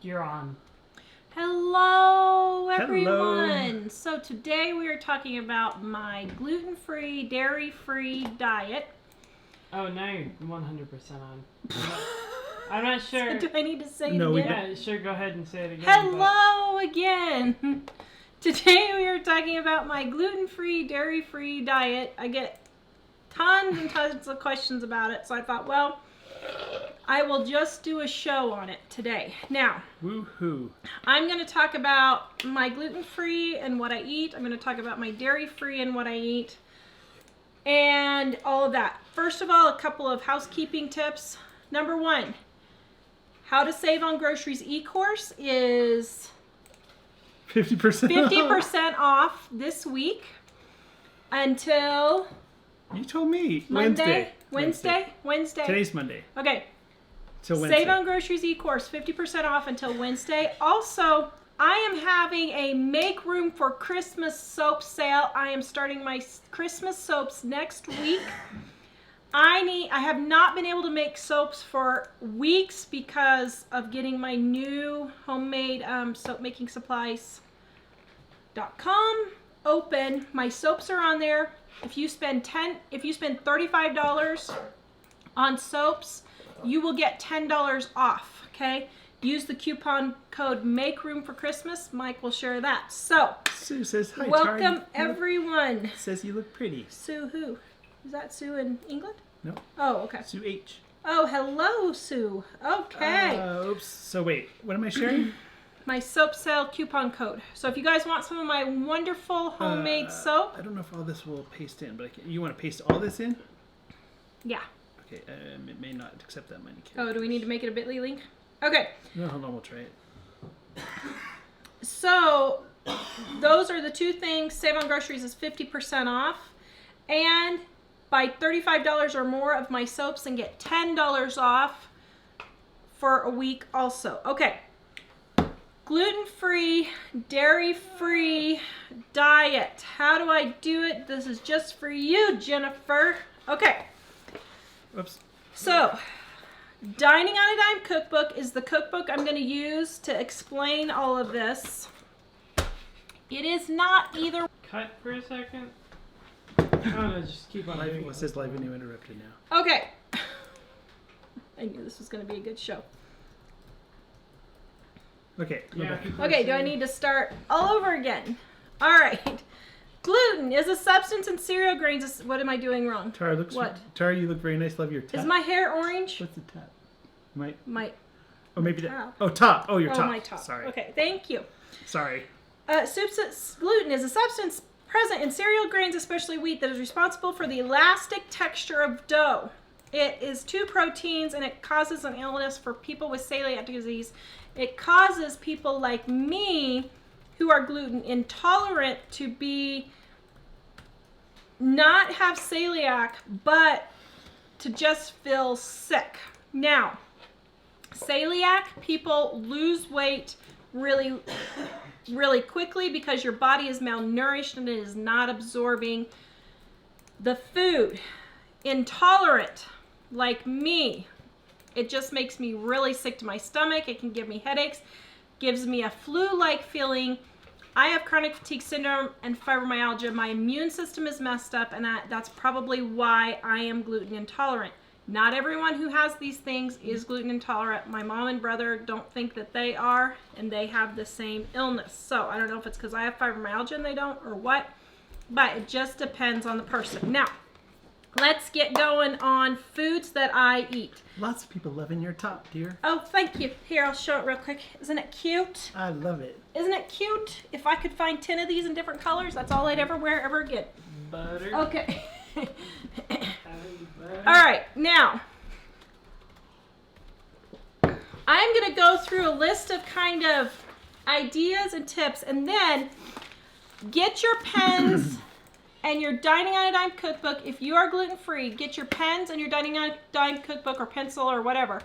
You're on. Hello, everyone. Hello. So today we are talking about my gluten-free, dairy-free diet. Oh, now you're 100% on. I'm not sure. Do I need to say No, it we again? Yeah, sure, go ahead and say it again. Hello again. Today we are talking about my gluten-free, dairy-free diet. I get tons and tons of questions about it, so I thought, well, I will just do a show on it today. Now, Woohoo. I'm going to talk about my gluten-free and what I eat. I'm going to talk about my dairy-free and what I eat. And all of that. First of all, a couple of housekeeping tips. Number one, how to save on groceries e-course is 50% off this week until You told me. Wednesday. Today's Monday. Okay. Till Wednesday. Save on groceries e-course, 50% off until Wednesday. Also, I am having a Make Room for Christmas soap sale. I am starting my Christmas soaps next week. I have not been able to make soaps for weeks because of getting my new homemade soap making supplies.com open. My soaps are on there. If you spend $35 on soaps, you will get $10 off, okay? Use the coupon code MAKEROOMFORCHRISTMAS. Mike will share that. So, Sue says hi. welcome Tara, everyone. says you look pretty. Sue who? Is that Sue in England? No. Oh, okay. Sue H. Oh, hello, Sue. Okay. Oops. So wait, what am I sharing? My soap sale coupon code. So if you guys want some of my wonderful homemade soap. I don't know if all this will paste in, but you want to paste all this in? Yeah. Okay, it may not accept that many characters. Oh, do we need to make it a bit.ly link? Okay. No, hold on, we'll try it. So those are the two things. Save on groceries is 50% off. And buy $35 or more of my soaps and get $10 off for a week also. Okay. Gluten-free, dairy-free diet. How do I do it? This is just for you, Jennifer. Okay. Oops. So, Dining on a Dime Cookbook is the cookbook I'm going to use to explain all of this. It is not either. Cut for a second. Oh, no, just keep on doing It says live video interrupted now. Okay. I knew this was going to be a good show. Okay, go back. Okay, do I need to start all over again? All right. Gluten is a substance in cereal grains. What am I doing wrong? Tara, Tara, you look very nice. Love your top. Is my hair orange? What's the top? My. Oh, maybe top. that. Oh, top. Oh, your top. my top. Sorry. Okay, thank you. Sorry. Gluten is a substance present in cereal grains, especially wheat, that is responsible for the elastic texture of dough. It is two proteins, and it causes an illness for people with celiac disease. It causes people like me who are gluten intolerant to not have celiac, but to just feel sick. Now, celiac people lose weight really, really quickly because your body is malnourished and it is not absorbing the food. Intolerant, like me, it just makes me really sick to my stomach. It can give me headaches, gives me a flu-like feeling. I have chronic fatigue syndrome and fibromyalgia. My immune system is messed up, and that's probably why I am gluten intolerant. Not everyone who has these things is gluten intolerant. My mom and brother don't think that they are, and they have the same illness. So I don't know if it's because I have fibromyalgia and they don't, or what, but it just depends on the person. Now, let's get going on foods that I eat. Lots of people loving your top, dear. Oh, thank you. Here, I'll show it real quick. Isn't it cute? I love it. Isn't it cute? If I could find 10 of these in different colors, that's all I'd ever wear ever again. Butter. Okay. Butter. All right, now, I'm going to go through a list of kind of ideas and tips, and then get your pens and your Dining on a Dime cookbook. If you are gluten-free, get your pens and your Dining on a Dime cookbook or pencil or whatever.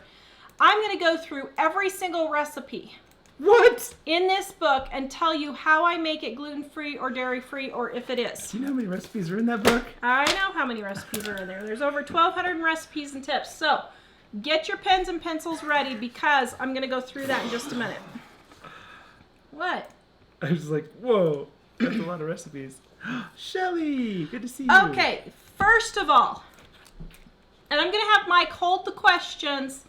I'm going to go through every single recipe. What? In this book and tell you how I make it gluten-free or dairy-free, or if it is. Do you know how many recipes are in that book? I know how many recipes are in there. There's over 1,200 recipes and tips. So Get your pens and pencils ready because I'm going to go through that in just a minute. What? I was like, whoa, that's a lot of recipes. Shelly, good to see you. Okay, first of all, and I'm going to have Mike hold the questions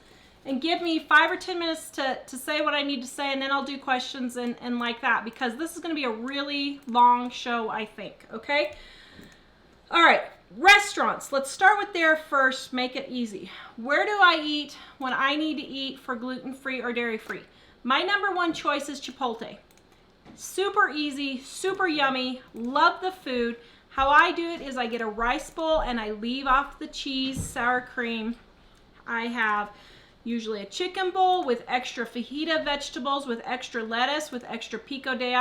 and give me 5 or 10 minutes to say what I need to say, and then I'll do questions and like that, because this is going to be a really long show, I think, okay? All right, restaurants. Let's start with there first, make it easy. Where do I eat when I need to eat for gluten-free or dairy-free? My number one choice is Chipotle. Super easy, super yummy, love the food. How I do it is I get a rice bowl and I leave off the cheese, sour cream. I have usually a chicken bowl with extra fajita vegetables, with extra lettuce, with extra pico de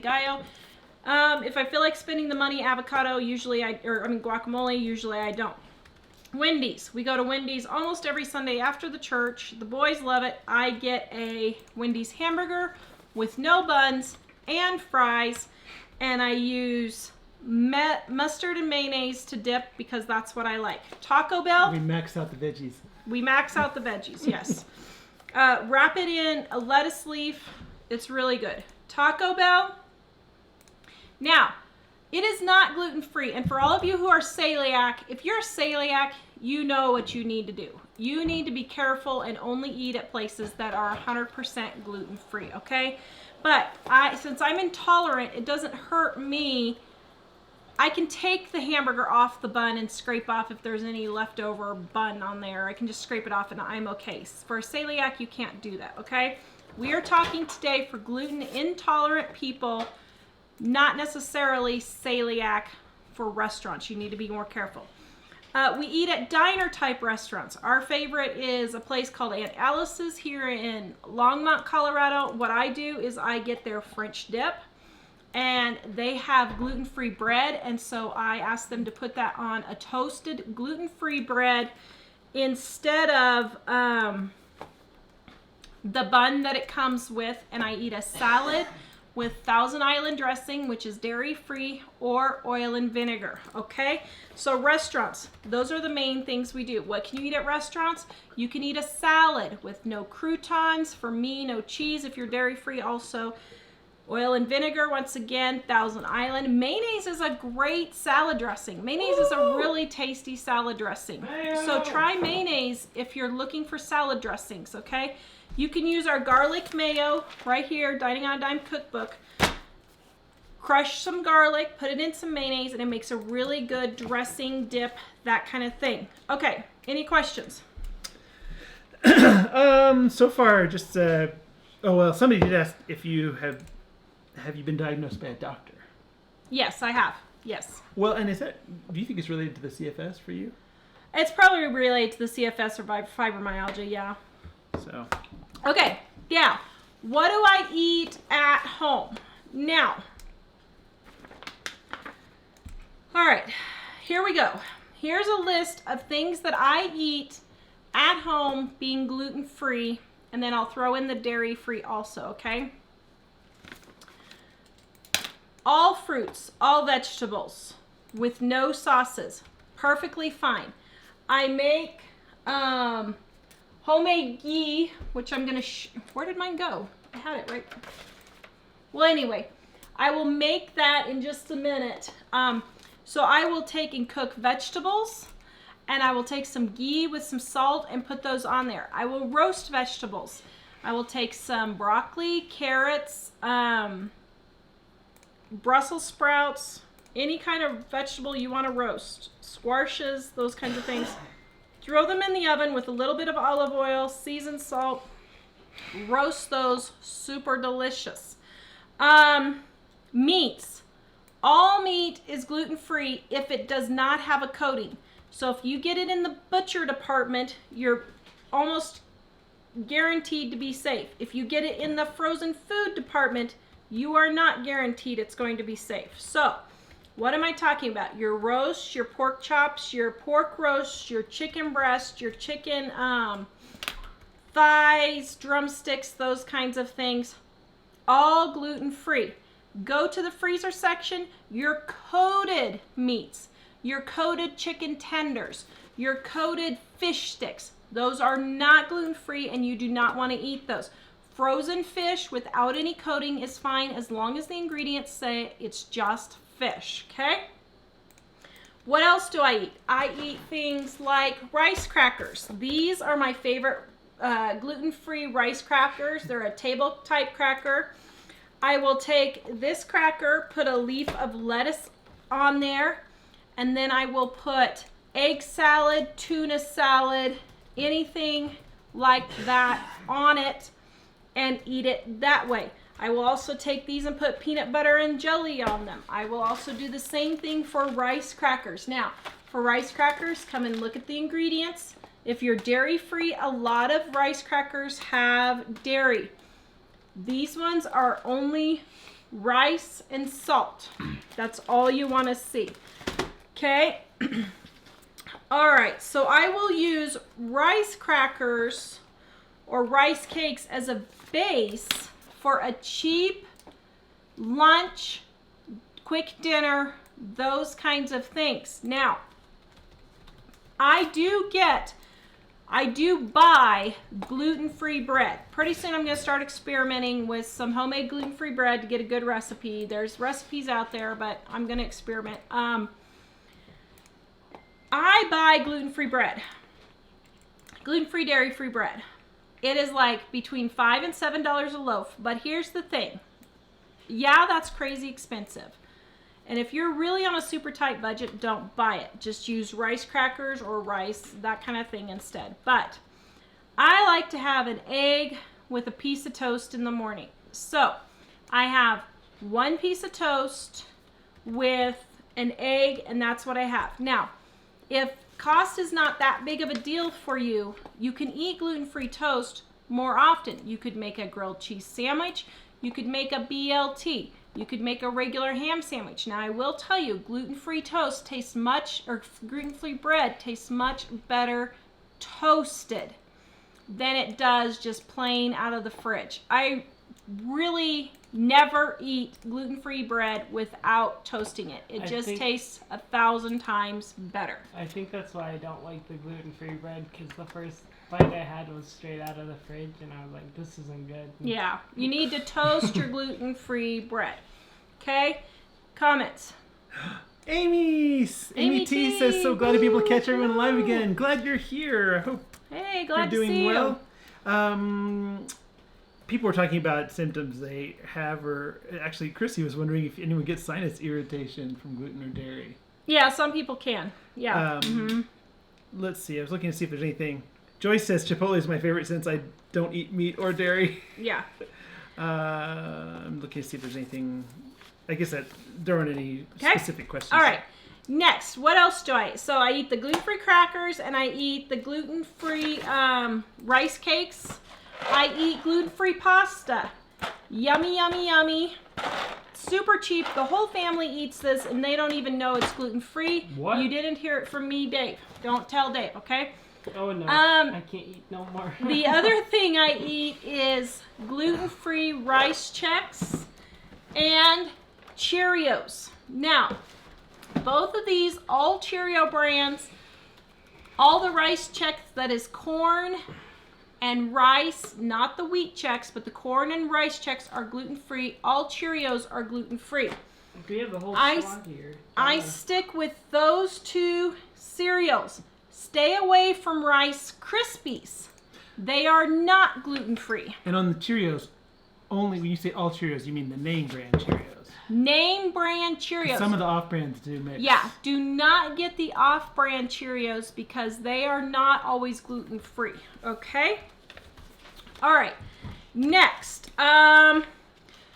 gallo. If I feel like spending the money, avocado, guacamole, usually I don't. Wendy's. We go to Wendy's almost every Sunday after the church. The boys love it. I get a Wendy's hamburger with no buns and fries, and I use mustard and mayonnaise to dip because that's what I like. Taco Bell. We max out the veggies. We max out the veggies, yes. Wrap it in a lettuce leaf. It's really good. Taco Bell. Now, it is not gluten-free. And for all of you who are celiac, if you're a celiac, you know what you need to do. You need to be careful and only eat at places that are 100% gluten-free, okay? But since I'm intolerant, it doesn't hurt me. I can take the hamburger off the bun and scrape off if there's any leftover bun on there. I can just scrape it off and I'm okay. For a celiac, you can't do that, okay? We are talking today for gluten intolerant people, not necessarily celiac for restaurants. You need to be more careful. We eat at diner type restaurants. Our favorite is a place called Aunt Alice's here in Longmont, Colorado. What I do is I get their French dip, and they have gluten-free bread, and so I ask them to put that on a toasted gluten-free bread instead of the bun that it comes with, and I eat a salad with Thousand Island dressing, which is dairy-free, or oil and vinegar, okay? So restaurants, those are the main things we do. What can you eat at restaurants? You can eat a salad with no croutons, for me, no cheese if you're dairy-free also. Oil and vinegar, once again, Thousand Island. Mayonnaise is a great salad dressing. Mayonnaise is a really tasty salad dressing. Mayo. So try mayonnaise if you're looking for salad dressings, okay? You can use our garlic mayo right here, Dining on a Dime cookbook. Crush some garlic, put it in some mayonnaise, and it makes a really good dressing, dip, that kind of thing. Okay, any questions? So far, just somebody did ask if you have you been diagnosed by a doctor? Yes, I have. Yes. Well, and do you think it's related to the CFS for you? It's probably related to the CFS or fibromyalgia, yeah. So. Okay, yeah. What do I eat at home? Now, all right, here we go. Here's a list of things that I eat at home being gluten-free, and then I'll throw in the dairy-free also, okay? All fruits, all vegetables, with no sauces, perfectly fine. I make homemade ghee, which I'm gonna, where did mine go? I had it right. Well, anyway, I will make that in just a minute. So I will take and cook vegetables, and I will take some ghee with some salt and put those on there. I will roast vegetables. I will take some broccoli, carrots, Brussels sprouts, any kind of vegetable you want to roast, squashes, those kinds of things. Throw them in the oven with a little bit of olive oil, seasoned salt, roast those, super delicious. Meats. All meat is gluten-free if it does not have a coating. So if you get it in the butcher department, you're almost guaranteed to be safe. If you get it in the frozen food department, you are not guaranteed it's going to be safe. So, what am I talking about? Your roast, your pork chops, your pork roast, your chicken breast, your chicken thighs, drumsticks, those kinds of things, all gluten-free. Go to the freezer section, your coated meats, your coated chicken tenders, your coated fish sticks, Those are not gluten-free, and you do not want to eat those. Frozen fish without any coating is fine as long as the ingredients say it's just fish, okay? What else do I eat? I eat things like rice crackers. These are my favorite gluten-free rice crackers. They're a table type cracker. I will take this cracker, put a leaf of lettuce on there, and then I will put egg salad, tuna salad, anything like that on it and eat it that way. I will also take these and put peanut butter and jelly on them. I will also do the same thing for rice crackers. Now, for rice crackers, come and look at the ingredients. If you're dairy-free, a lot of rice crackers have dairy. These ones are only rice and salt. That's all you want to see. Okay? All right, so I will use rice crackers or rice cakes as a base for a cheap lunch, quick dinner, those kinds of things. Now, I do buy gluten-free bread. Pretty soon I'm going to start experimenting with some homemade gluten-free bread to get a good recipe. There's recipes out there, but I'm going to experiment. I buy gluten-free bread. Gluten-free, dairy-free bread. It is like between $5 and $7 a loaf. But here's the thing. Yeah, that's crazy expensive. And if you're really on a super tight budget, don't buy it. Just use rice crackers or rice, that kind of thing instead. But I like to have an egg with a piece of toast in the morning. So I have one piece of toast with an egg, and that's what I have. Now, if cost is not that big of a deal for you, you can eat gluten-free toast more often. You could make a grilled cheese sandwich. You could make a BLT. You could make a regular ham sandwich. Now, I will tell you, gluten-free toast tastes much, or gluten-free bread tastes much better toasted than it does just plain out of the fridge. I really never eat gluten-free bread without toasting it. It just tastes 1,000 times better. I think that's why I don't like the gluten-free bread, because the first bite I had was straight out of the fridge, and I was like, this isn't good. Yeah, you need to toast your gluten-free bread. Okay? Comments? Amy T says, so glad to be able to catch everyone live again. Glad you're here. I hope glad you're to see doing you. well. People were talking about symptoms they have, or actually Chrissy was wondering if anyone gets sinus irritation from gluten or dairy. Yeah, some people can. Yeah. Let's see. I was looking to see if there's anything. Joyce says Chipotle is my favorite since I don't eat meat or dairy. Yeah. I'm looking to see if there's anything. I guess that there aren't any specific questions. All right. Next, what else do I eat? So I eat the gluten-free crackers, and I eat the gluten-free rice cakes. I eat gluten-free pasta. Yummy, yummy, yummy. Super cheap. The whole family eats this, and they don't even know it's gluten-free. What? You didn't hear it from me, Dave. Don't tell Dave, okay? Oh, no. I can't eat no more. The other thing I eat is gluten-free rice Chex and Cheerios. Now, both of these, all Cheerio brands, all the rice Chex that is corn and rice, not the wheat Chex, but the corn and rice Chex are gluten-free. All Cheerios are gluten-free. We have the whole squad here. I stick with those two cereals. Stay away from Rice Krispies. They are not gluten-free. And on the Cheerios, only when you say all Cheerios, you mean the name brand Cheerios. Name brand Cheerios. Some of the off-brands do mix. Yeah, do not get the off-brand Cheerios because they are not always gluten-free. Okay? All right. Next,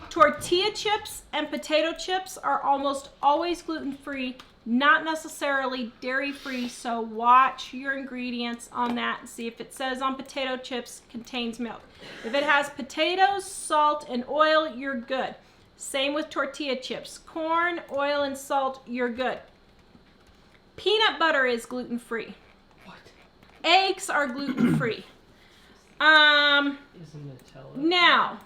tortilla chips and potato chips are almost always gluten-free, not necessarily dairy-free, so watch your ingredients on that and see if it says on potato chips contains milk. If it has potatoes, salt, and oil, you're good. Same with tortilla chips. Corn, oil, and salt, you're good. Peanut butter is gluten-free. What? Eggs are gluten-free. Isn't Nutella? Now,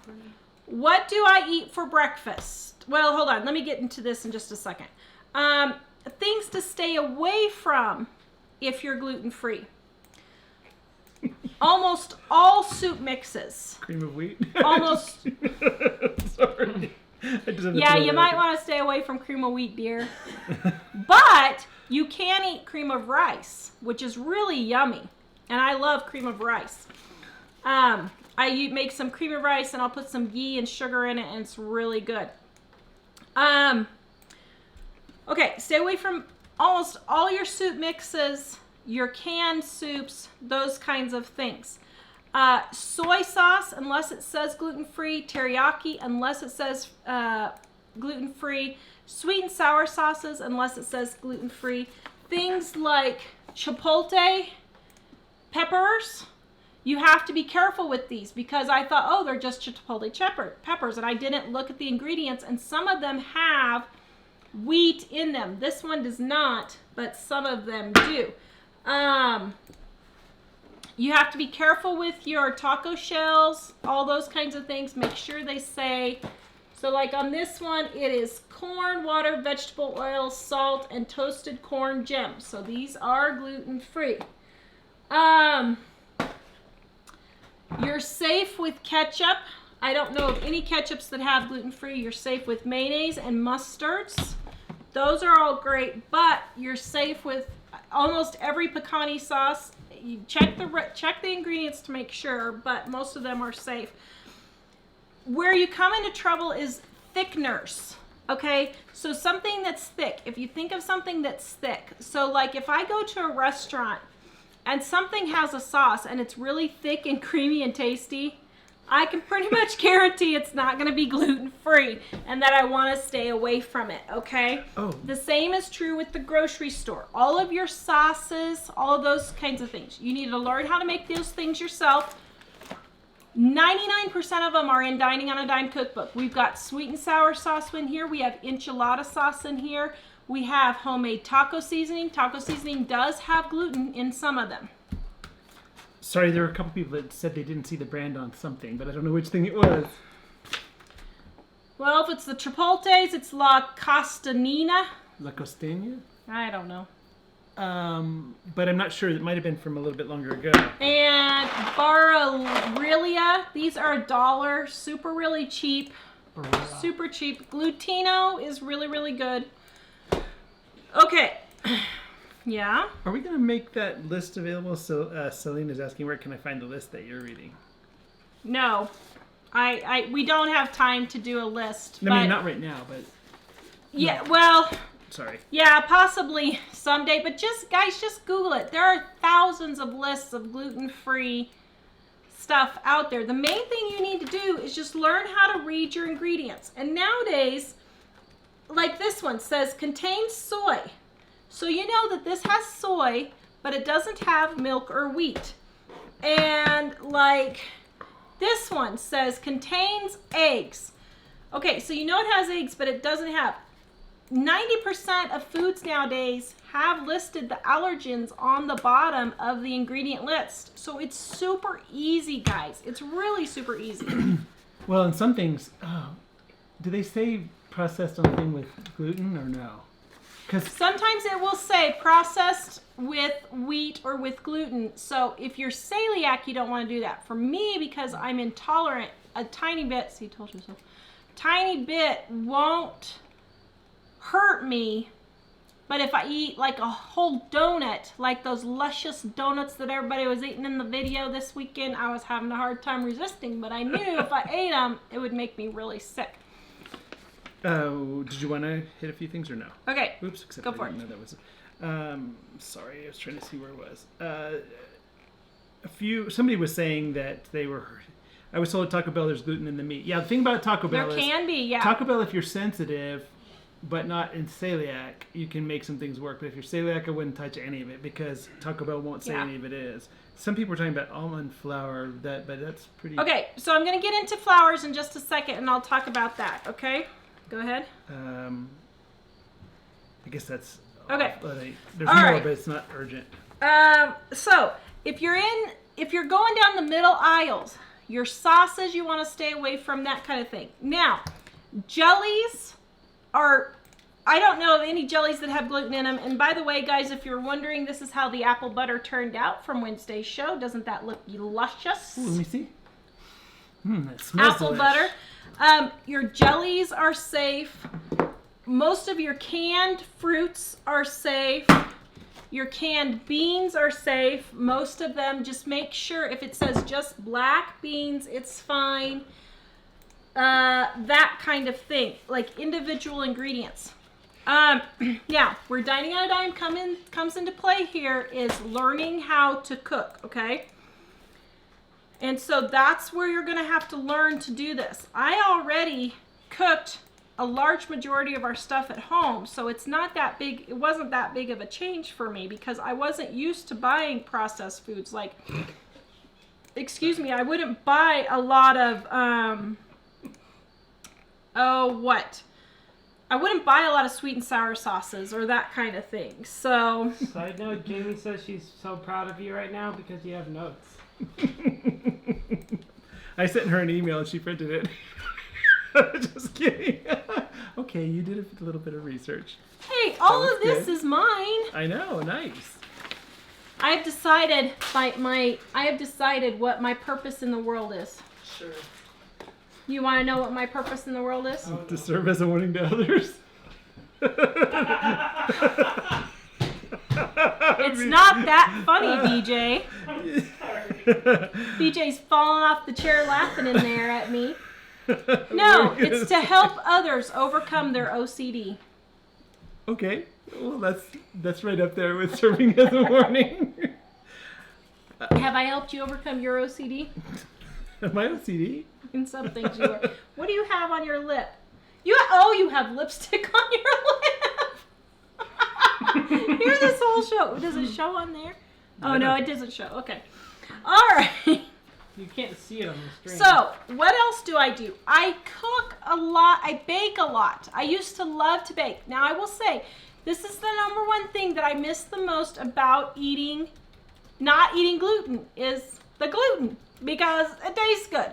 what do I eat for breakfast? Well, hold on. Let me get into this in just a second. Things to stay away from if you're gluten-free. almost all soup mixes. Cream of wheat. Almost. Sorry. I just had to Yeah, throw you that might out want to stay away from cream of wheat, dear. But you can eat cream of rice, which is really yummy. And I love cream of rice. I make some cream of rice and I'll put some ghee and sugar in it, and it's really good. Okay, stay away from almost all your soup mixes, your canned soups, those kinds of things. Soy sauce, unless it says gluten-free. Teriyaki, unless it says gluten-free. Sweet and sour sauces, unless it says gluten-free. Things like chipotle peppers, you have to be careful with these, because I thought, oh, they're just chipotle peppers, and I didn't look at the ingredients, and some of them have wheat in them. This one does not, but some of them do. You have to be careful with your taco shells, all those kinds of things. Make sure they say, so like on this one, it is corn, water, vegetable oil, salt, and toasted corn gems. So these are gluten-free. You're safe with ketchup. I don't know of any ketchups that have gluten-free. You're safe with mayonnaise and mustards. Those are all great, but you're safe with almost every pecani sauce. You check the ingredients to make sure, but most of them are safe. Where you come into trouble is thickeners. Okay, so something that's thick. If you think of something that's thick, so like if I go to a restaurant and something has a sauce and it's really thick and creamy and tasty, I can pretty much guarantee it's not going to be gluten-free and that I want to stay away from it, okay? Oh. The same is true with the grocery store. All of your sauces, all of those kinds of things. You need to learn how to make those things yourself. 99% of them are in Dining on a Dime cookbook. We've got sweet and sour sauce in here. We have enchilada sauce in here. We have homemade taco seasoning. Taco seasoning does have gluten in some of them. Sorry, there were a couple people that said they didn't see the brand on something, but I don't know which thing it was. Well, if it's the Chipotles, it's La Costanina. La Costeña? I don't know. But I'm not sure. It might have been from a little bit longer ago. And Barilla. These are $1. Super really cheap. Super cheap. Glutino is really, really good. Okay. Yeah? Are we going to make that list available? So Celine is asking, where can I find the list that you're reading? No. We don't have time to do a list. I mean, not right now, but... Yeah, no. well... Sorry. Yeah, possibly someday. But guys, just Google it. There are thousands of lists of gluten-free stuff out there. The main thing you need to do is just learn how to read your ingredients. And nowadays, like this one says, contains soy. So you know that this has soy, but it doesn't have milk or wheat. And like this one says, contains eggs. Okay, so you know it has eggs, but it doesn't have. 90% of foods nowadays have listed the allergens on the bottom of the ingredient list. So it's super easy, guys. It's really super easy. Well, and some things, do they say processed on a thing with gluten or no? Because sometimes it will say processed with wheat or with gluten. So if you're celiac, you don't want to do that. For me, because I'm intolerant, a tiny bit, see, told you so, tiny bit won't hurt me, but if I eat like a whole donut, like those luscious donuts that everybody was eating in the video this weekend, I was having a hard time resisting, but I knew if I ate them, it would make me really sick. did you want to hit a few things or no? Okay. Oops, except Go I for didn't it. know that was... sorry, I was trying to see where it was. Somebody was saying that they were... I was told at Taco Bell there's gluten in the meat. Yeah, the thing about Taco Bell There is... can be, yeah. Taco Bell, if you're sensitive, but not in celiac, you can make some things work. But if you're celiac, I wouldn't touch any of it because Taco Bell won't say any of it is. Some people are talking about almond flour, but that's pretty... Okay, so I'm going to get into flours in just a second, and I'll talk about that, okay? Go ahead. I guess that's... Okay. There's All more, right. but it's not urgent. So if you're going down the middle aisles, your sauces, you want to stay away from that kind of thing. Now, jellies are I don't know of any jellies that have gluten in them. And by the way, guys, if you're wondering, this is how the apple butter turned out from Wednesday's show. Doesn't that look luscious? Ooh, let me see. That smells Apple delish. butter. Your jellies are safe. Most of your canned fruits are safe. Your canned beans are safe. Most of them, just make sure if it says just black beans, it's fine. That kind of thing, like individual ingredients. Now, where dining on a dime comes into play here is learning how to cook, okay? And so that's where you're going to have to learn to do this. I already cooked a large majority of our stuff at home, so it's not that big. It wasn't that big of a change for me because I wasn't used to buying processed foods. Like, excuse me, I wouldn't buy a lot of, I wouldn't buy a lot of sweet and sour sauces or that kind of thing. So. Side note, Jamie says she's so proud of you right now because you have notes. I sent her an email and she printed it. Just kidding. Okay, you did a little bit of research. Hey, all of this good. is mine. I know, nice. I have decided I have decided what my purpose in the world is. Sure. You want to know what my purpose in the world is? Oh, To serve as a warning to others. It's not that funny, BJ. BJ's falling off the chair laughing in there at me. No, it's to help others overcome their OCD. Okay, well that's right up there with serving as a warning. Have I helped you overcome your OCD? Am I OCD? In some things you are. What do you have on your lip? You have lipstick on your lip. Here's this whole show. Does it show on there? Oh no, it doesn't show. Okay. All right. You can't see it on the screen. So, what else do I do? I cook a lot. I bake a lot. I used to love to bake. Now, I will say, this is the number one thing that I miss the most about not eating gluten, is the gluten, because it tastes good.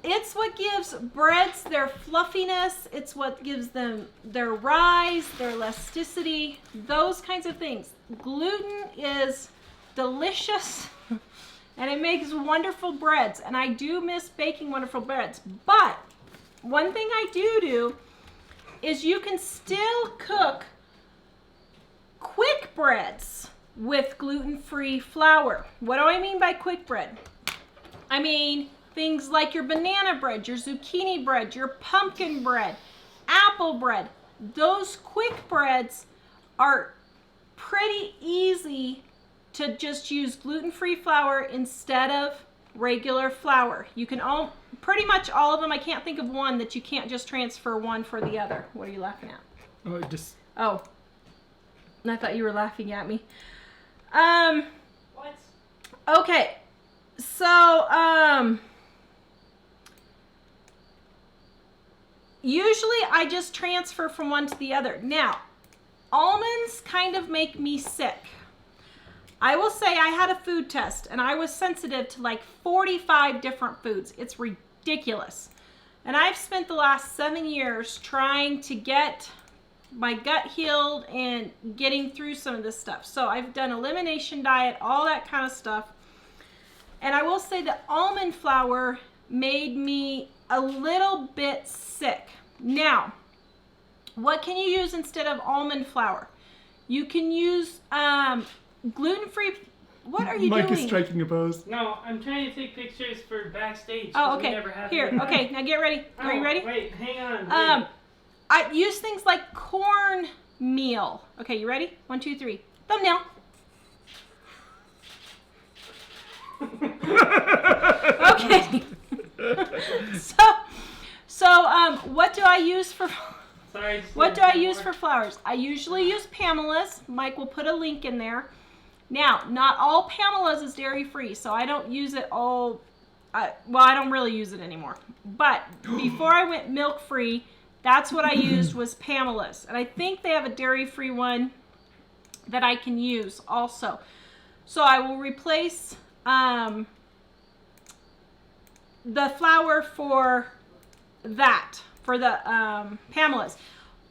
It's what gives breads their fluffiness. It's what gives them their rise, their elasticity, those kinds of things. Gluten is delicious. And it makes wonderful breads. And I do miss baking wonderful breads. But one thing I do is you can still cook quick breads with gluten-free flour. What do I mean by quick bread? I mean things like your banana bread, your zucchini bread, your pumpkin bread, apple bread. Those quick breads are pretty easy to just use gluten-free flour instead of regular flour. You can pretty much all of them. I can't think of one that you can't just transfer one for the other. What are you laughing at? Oh, I thought you were laughing at me. What? Okay. So, usually I just transfer from one to the other. Now, almonds kind of make me sick. I will say I had a food test and I was sensitive to like 45 different foods. It's ridiculous. And I've spent the last 7 years trying to get my gut healed and getting through some of this stuff. So I've done elimination diet, all that kind of stuff. And I will say that almond flour made me a little bit sick. Now, what can you use instead of almond flour? You can use gluten-free. What are you doing? Mike is striking a pose. No, I'm trying to take pictures for backstage. Oh, 'cause we okay. never have Here, them. okay. Now get ready. Are you ready? Wait, hang on. I use things like corn meal. Okay, you ready? 1, 2, 3. Thumbnail. Okay. So what do I use for? Sorry. What do I use for flours? I usually use Pamela's. Mike will put a link in there. Now, not all Pamela's is dairy-free, so I don't use it all. I don't really use it anymore. But before I went milk-free, that's what I used was Pamela's. And I think they have a dairy-free one that I can use also. So I will replace the flour for that, for the Pamela's.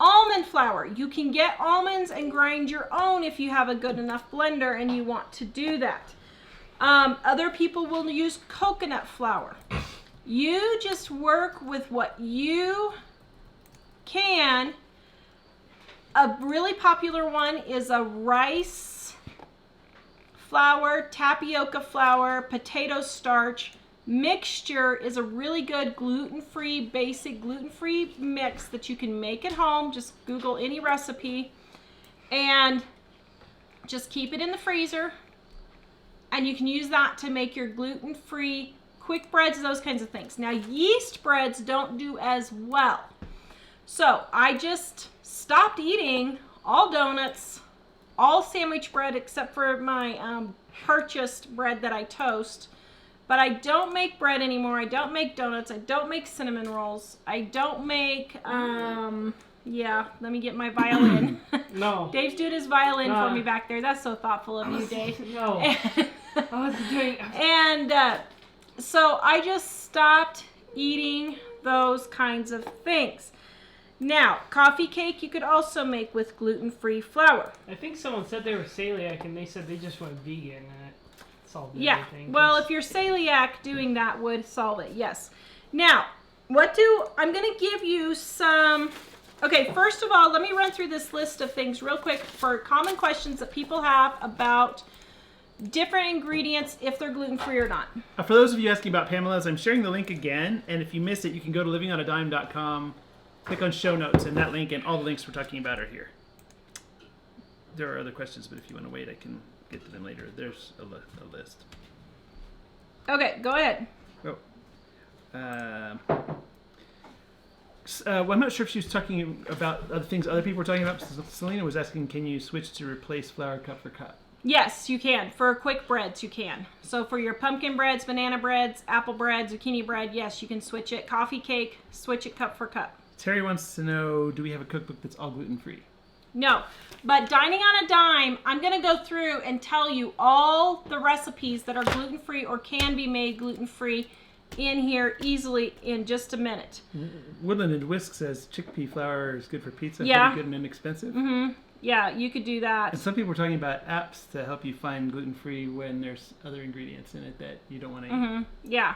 Almond flour. You can get almonds and grind your own if you have a good enough blender and you want to do that. Other people will use coconut flour. You just work with what you can. A really popular one is a rice flour, tapioca flour, potato starch. Mixture is a really good gluten-free, basic gluten-free mix that you can make at home. Just Google any recipe and just keep it in the freezer. And you can use that to make your gluten-free quick breads, those kinds of things. Now, yeast breads don't do as well. So I just stopped eating all donuts, all sandwich bread except for my purchased bread that I toast. But I don't make bread anymore. I don't make donuts. I don't make cinnamon rolls. I don't make, yeah, let me get my violin. No. Dave's doing his violin for me back there. That's so thoughtful of you, Dave. No. I was doing. And so I just stopped eating those kinds of things. Now, coffee cake you could also make with gluten-free flour. I think someone said they were celiac and they said they just went vegan and it solved Yeah, everything. well, if you're celiac, doing that would solve it, yes. Now, I'm going to give you some, okay, first of all, let me run through this list of things real quick for common questions that people have about different ingredients, if they're gluten-free or not. For those of you asking about Pamela's, I'm sharing the link again, and if you missed it, you can go to livingonadime.com, click on show notes, and that link and all the links we're talking about are here. There are other questions, but if you want to wait, I can get to them later. There's a list. Okay, go ahead. Well, I'm not sure if she was talking about other things other people were talking about. Selena was asking, can you switch to replace flour cup for cup? Yes, you can. For quick breads, you can. So for your pumpkin breads, banana breads, apple bread, zucchini bread, yes, you can switch it. Coffee cake, switch it cup for cup. Terry wants to know, do we have a cookbook that's all gluten-free? No, but Dining on a Dime, I'm going to go through and tell you all the recipes that are gluten-free or can be made gluten-free in here easily in just a minute. Woodland and Whisk says chickpea flour is good for pizza, Yeah. pretty good and inexpensive. Mm-hmm. Yeah, you could do that. And some people are talking about apps to help you find gluten-free when there's other ingredients in it that you don't want to eat. Yeah.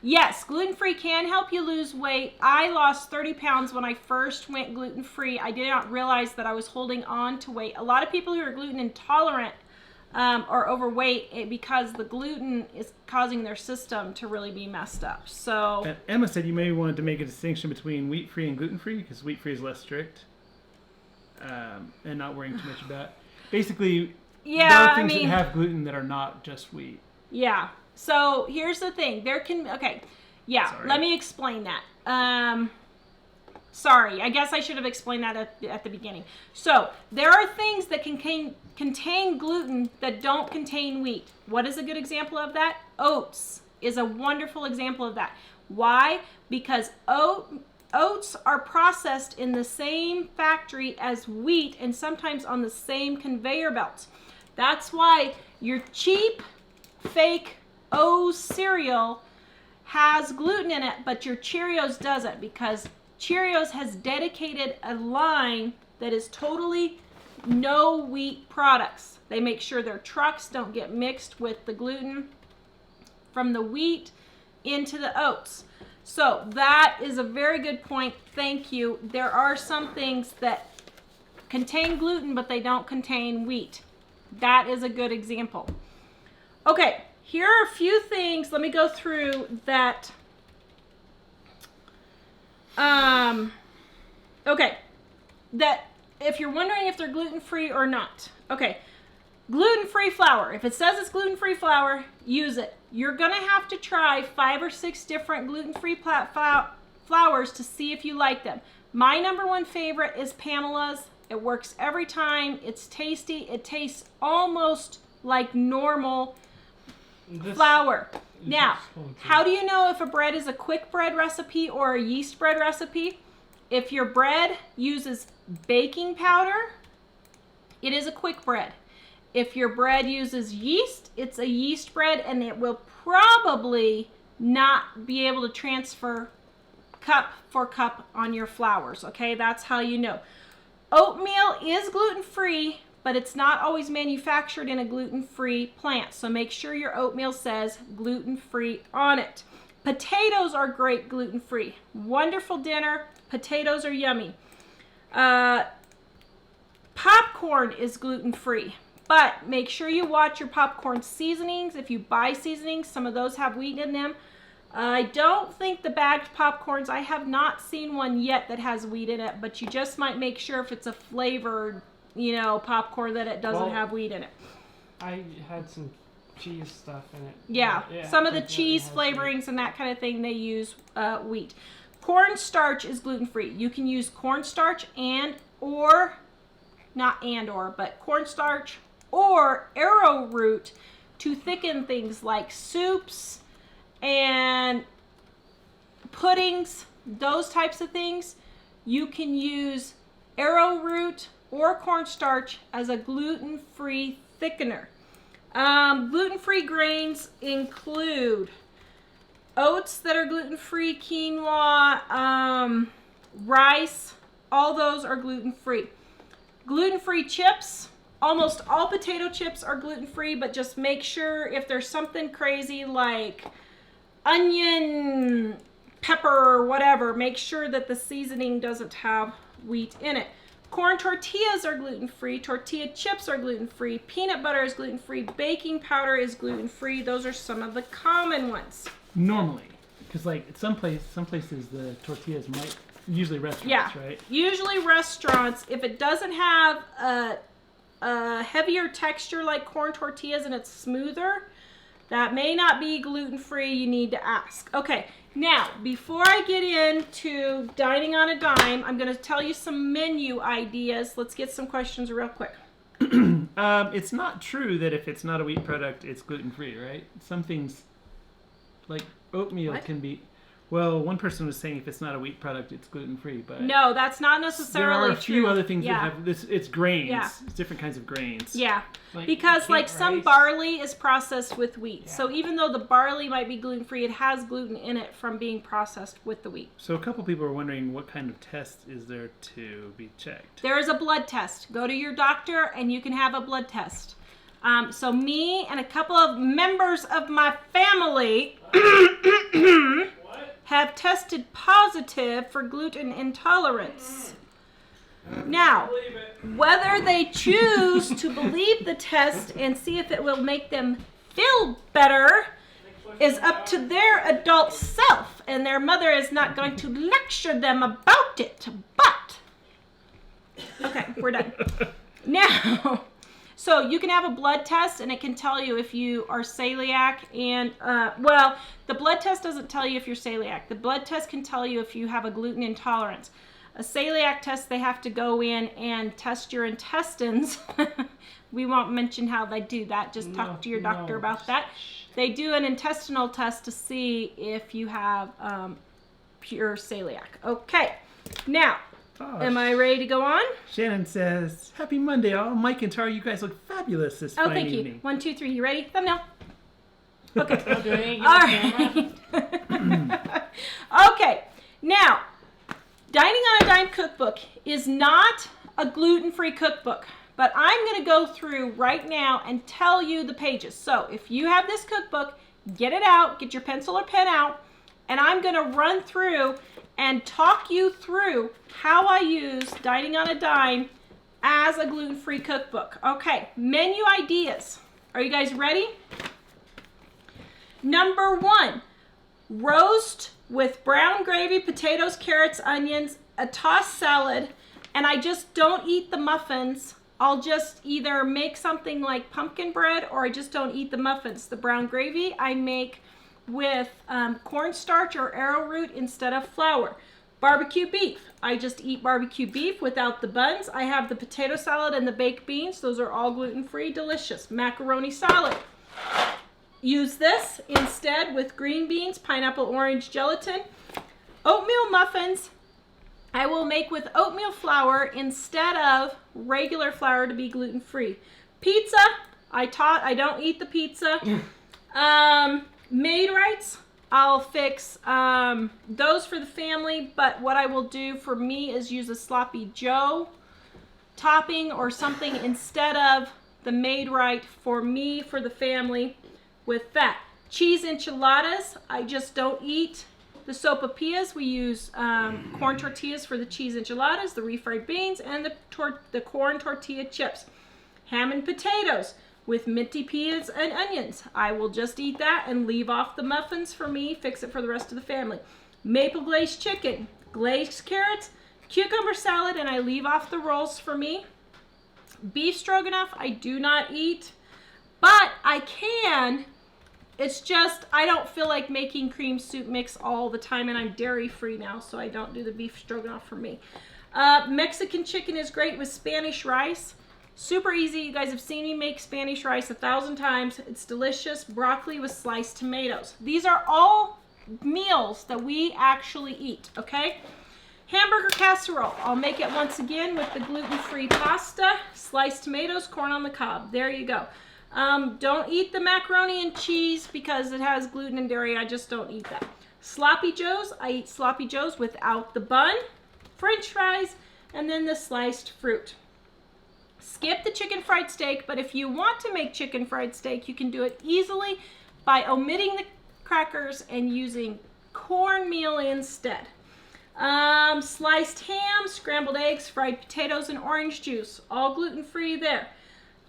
Yes, gluten-free can help you lose weight. I lost 30 pounds when I first went gluten-free. I did not realize that I was holding on to weight. A lot of people who are gluten intolerant are overweight because the gluten is causing their system to really be messed up. So And Emma said you may want to make a distinction between wheat-free and gluten-free because wheat-free is less strict and not worrying too much about. Basically, there are things that have gluten that are not just wheat. Yeah. So here's the thing. Let me explain that. Sorry, I guess I should have explained that at the beginning. So there are things that can contain gluten that don't contain wheat. What is a good example of that? Oats is a wonderful example of that. Why? Because oats are processed in the same factory as wheat and sometimes on the same conveyor belts. That's why your cheap, fake O's cereal has gluten in it, but your Cheerios doesn't, because Cheerios has dedicated a line that is totally no wheat products. They make sure their trucks don't get mixed with the gluten from the wheat into the oats. So that is a very good point. Thank you. There are some things that contain gluten, but they don't contain wheat. That is a good example. Okay, here are a few things. Let me go through that. That if you're wondering if they're gluten-free or not. Okay, gluten-free flour. If it says it's gluten-free flour, use it. You're going to have to try 5 or 6 different gluten-free flours to see if you like them. My number one favorite is Pamela's. It works every time. It's tasty. It tastes almost like normal flour. Now, how do you know if a bread is a quick bread recipe or a yeast bread recipe? If your bread uses baking powder, it is a quick bread. If your bread uses yeast, it's a yeast bread, and it will probably not be able to transfer cup for cup on your flours, okay? That's how you know. Oatmeal is gluten-free, but it's not always manufactured in a gluten-free plant. So make sure your oatmeal says gluten-free on it. Potatoes are great gluten-free. Wonderful dinner. Potatoes are yummy. Popcorn is gluten-free, but make sure you watch your popcorn seasonings. If you buy seasonings, some of those have wheat in them. I don't think the bagged popcorns, I have not seen one yet that has wheat in it, but you just might make sure if it's a flavored, popcorn that it doesn't have wheat in it. I had some cheese stuff in it. Yeah, some of the cheese flavorings and that kind of thing, they use wheat. Cornstarch is gluten-free. You can use cornstarch but cornstarch or arrowroot to thicken things like soups and puddings, those types of things. You can use arrowroot or cornstarch as a gluten-free thickener. Gluten-free grains include oats that are gluten-free, quinoa, rice, all those are gluten-free. Gluten-free chips, almost all potato chips are gluten-free, but just make sure if there's something crazy like onion, pepper, or whatever, make sure that the seasoning doesn't have wheat in it. Corn tortillas are gluten-free. Tortilla chips are gluten-free. Peanut butter is gluten-free. Baking powder is gluten-free. Those are some of the common ones. Normally, because like some places the tortillas might, usually restaurants, right? Usually restaurants, if it doesn't have a heavier texture like corn tortillas and it's smoother, that may not be gluten-free. You need to ask. Okay, now before I get into dining on a dime, I'm going to tell you some menu ideas. Let's get some questions real quick. It's not true that if it's not a wheat product, it's gluten-free, right? Some things, like oatmeal, can be. Well, one person was saying if it's not a wheat product, it's gluten-free, but no, that's not necessarily true. There are a few other things that have this. It's grains. Yeah. It's different kinds of grains. Yeah, Like because like some rice. barley is processed with wheat. Yeah. So even though the barley might be gluten-free, it has gluten in it from being processed with the wheat. So a couple people are wondering what kind of test is there to be checked. There is a blood test. Go to your doctor and you can have a blood test. So me and a couple of members of my family have tested positive for gluten intolerance. Now, whether they choose to believe the test and see if it will make them feel better is up to their adult self, and their mother is not going to lecture them about it. But, okay, we're done. Now, so you can have a blood test and it can tell you if you are celiac and, the blood test doesn't tell you if you're celiac. The blood test can tell you if you have a gluten intolerance. A celiac test, they have to go in and test your intestines. We won't mention how they do that. Just talk to your doctor about that. They do an intestinal test to see if you have pure celiac. Okay, now, am I ready to go on? Shannon says, "Happy Monday, all. Mike and Tara, you guys look fabulous this fine thank evening." you. 1, 2, 3. You ready? Thumbnail. Okay. All right. Okay. Now, Dining on a Dime cookbook is not a gluten-free cookbook, but I'm going to go through right now and tell you the pages. So if you have this cookbook, get it out, get your pencil or pen out, and I'm going to run through and talk you through how I use Dining on a Dime as a gluten-free cookbook. Okay, menu ideas. Are you guys ready? Number 1, roast with brown gravy, potatoes, carrots, onions, a tossed salad, and I just don't eat the muffins. I'll just either make something like pumpkin bread or I just don't eat the muffins. The brown gravy I make with cornstarch or arrowroot instead of flour. Barbecue beef. I just eat barbecue beef without the buns. I have the potato salad and the baked beans. Those are all gluten-free, delicious. Macaroni salad. Use this instead with green beans, pineapple, orange, gelatin. Oatmeal muffins, I will make with oatmeal flour instead of regular flour to be gluten-free. Pizza, I don't eat the pizza. Maid rights, I'll fix those for the family, but what I will do for me is use a Sloppy Joe topping or something instead of the Made Right for me, for the family, with that. Cheese enchiladas, I just don't eat the sopapillas. We use corn tortillas for the cheese enchiladas, the refried beans, and the corn tortilla chips. Ham and potatoes with minty peas and onions. I will just eat that and leave off the muffins for me, fix it for the rest of the family. Maple glazed chicken, glazed carrots, cucumber salad, and I leave off the rolls for me. Beef stroganoff, I do not eat, but I can. It's just, I don't feel like making cream soup mix all the time, and I'm dairy free now, so I don't do the beef stroganoff for me. Mexican chicken is great with Spanish rice. Super easy. You guys have seen me make Spanish rice 1,000 times. It's delicious. Broccoli with sliced tomatoes. These are all meals that we actually eat, okay? Hamburger casserole. I'll make it once again with the gluten-free pasta, sliced tomatoes, corn on the cob. There you go. Don't eat the macaroni and cheese because it has gluten and dairy. I just don't eat that. Sloppy Joes. I eat Sloppy Joes without the bun, French fries, and then the sliced fruit. Skip the chicken fried steak, but if you want to make chicken fried steak, you can do it easily by omitting the crackers and using cornmeal instead. Sliced ham, scrambled eggs, fried potatoes, and orange juice. All gluten-free there.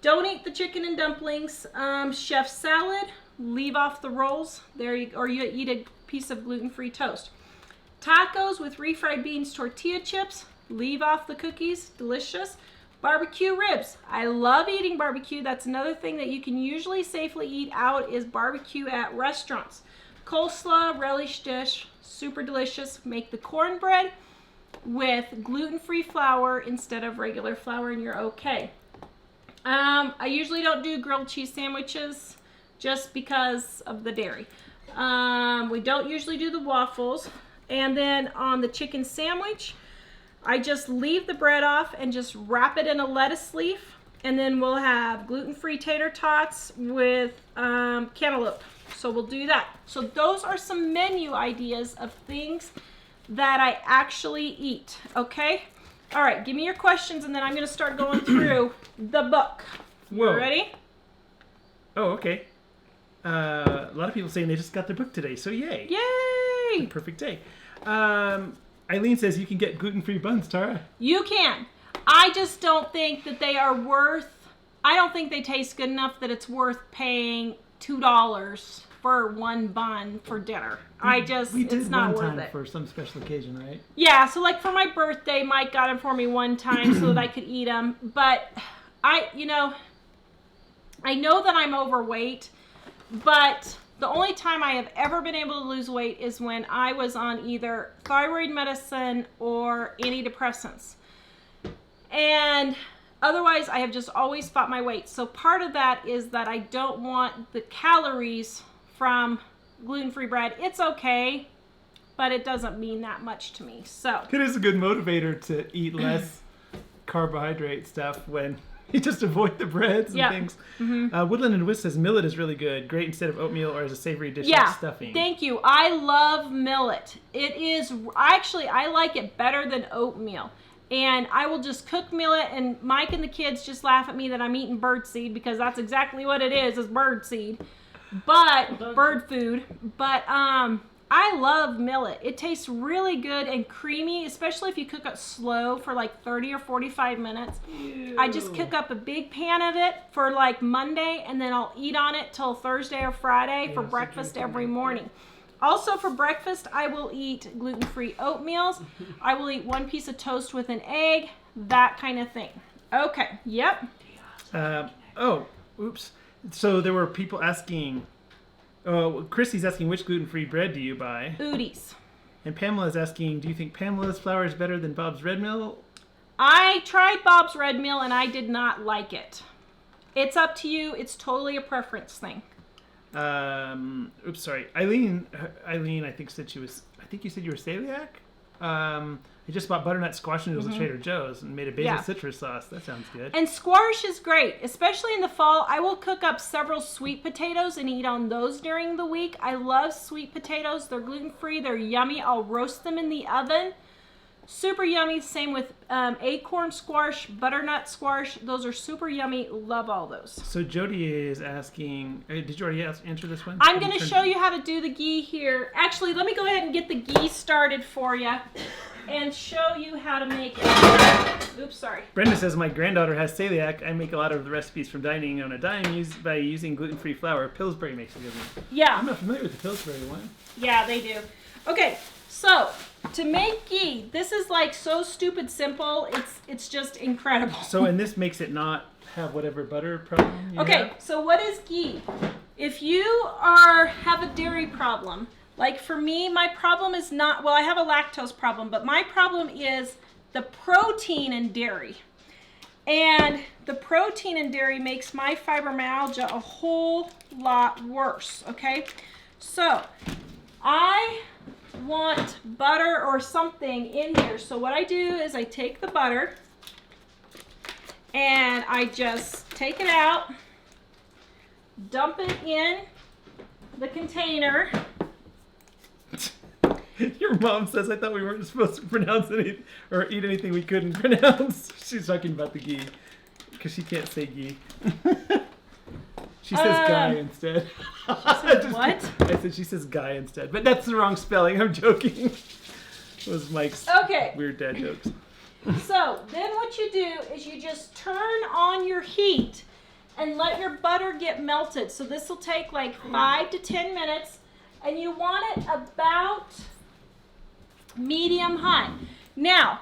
Don't eat the chicken and dumplings. Chef salad, leave off the rolls. There you, or you eat a piece of gluten-free toast. Tacos with refried beans, tortilla chips, leave off the cookies. Delicious. Barbecue ribs. I love eating barbecue. That's another thing that you can usually safely eat out is barbecue at restaurants. Coleslaw, relish dish, super delicious. Make the cornbread with gluten-free flour instead of regular flour and you're okay. I usually don't do grilled cheese sandwiches just because of the dairy. We don't usually do the waffles. And then on the chicken sandwich, I just leave the bread off and just wrap it in a lettuce leaf. And then we'll have gluten-free tater tots with cantaloupe. So we'll do that. So those are some menu ideas of things that I actually eat, okay? All right, give me your questions and then I'm going to start going through the book. Whoa. You ready? Oh, okay. A lot of people saying they just got their book today, so yay. Yay! Perfect day. Eileen says you can get gluten-free buns, Tara. You can. I just don't think that they are worth, I don't think they taste good enough that it's worth paying $2 for one bun for dinner. It's not worth it. For some special occasion, right? Yeah, so like for my birthday, Mike got them for me one time so that I could eat them. But I know that I'm overweight, but the only time I have ever been able to lose weight is when I was on either thyroid medicine or antidepressants. And otherwise, I have just always fought my weight. So part of that is that I don't want the calories from gluten-free bread. It's okay, but it doesn't mean that much to me. So it is a good motivator to eat less carbohydrate stuff when you just avoid the breads and things. Mm-hmm. Woodland and Wisp says millet is really good. Great instead of oatmeal or as a savory dish like stuffing. Thank you. I love millet. It is, actually, I like it better than oatmeal. And I will just cook millet, and Mike and the kids just laugh at me that I'm eating birdseed because that's exactly what it is birdseed. But, bird food. But, I love millet. It tastes really good and creamy, especially if you cook it slow for like 30 or 45 minutes. Ew. I just cook up a big pan of it for like Monday, and then I'll eat on it till Thursday or Friday for breakfast every morning. Also for breakfast, I will eat gluten-free oatmeals. I will eat one piece of toast with an egg, that kind of thing. Okay, yep. Oops. So there were people asking, Chrissy's asking, which gluten-free bread do you buy? Udi's. And Pamela's asking, do you think Pamela's flour is better than Bob's Red Mill? I tried Bob's Red Mill and I did not like it. It's up to you. It's totally a preference thing. Sorry. Eileen, I think said I think you said you were celiac? I just bought butternut squash noodles at Trader Joe's and made a basil Yeah. citrus sauce. That sounds good. And squash is great, especially in the fall. I will cook up several sweet potatoes and eat on those during the week. I love sweet potatoes. They're gluten-free. They're yummy. I'll roast them in the oven. Super yummy. Same with acorn squash, butternut squash. Those are super yummy. Love all those. So Jody is asking, did you already answer this one? I'm going to show you how to do the ghee here. Actually, let me go ahead and get the ghee started for you and show you how to make it. Oops, sorry. Brenda says, my granddaughter has celiac. I make a lot of the recipes from dining on a dime by using gluten-free flour. Pillsbury makes a good one. Yeah. I'm not familiar with the Pillsbury one. Yeah, they do. Okay, so to make ghee, this is like so stupid simple. It's just incredible. So, and this makes it not have whatever butter problem you Okay, have? so what is ghee? If you have a dairy problem, like for me, my problem is not, well, I have a lactose problem, but my problem is the protein in dairy. And the protein in dairy makes my fibromyalgia a whole lot worse, okay? So, I want butter or something in here. So what I do is I take the butter and I just take it out, dump it in the container. Your mom says, I thought we weren't supposed to pronounce anything or eat anything we couldn't pronounce. She's talking about the ghee because she can't say ghee. She says guy instead. What? I said she says guy instead, but that's the wrong spelling. I'm joking. It was Mike's weird dad jokes. So then what you do is you just turn on your heat and let your butter get melted. So this will take like 5 to 10 minutes, and you want it about medium high. Now,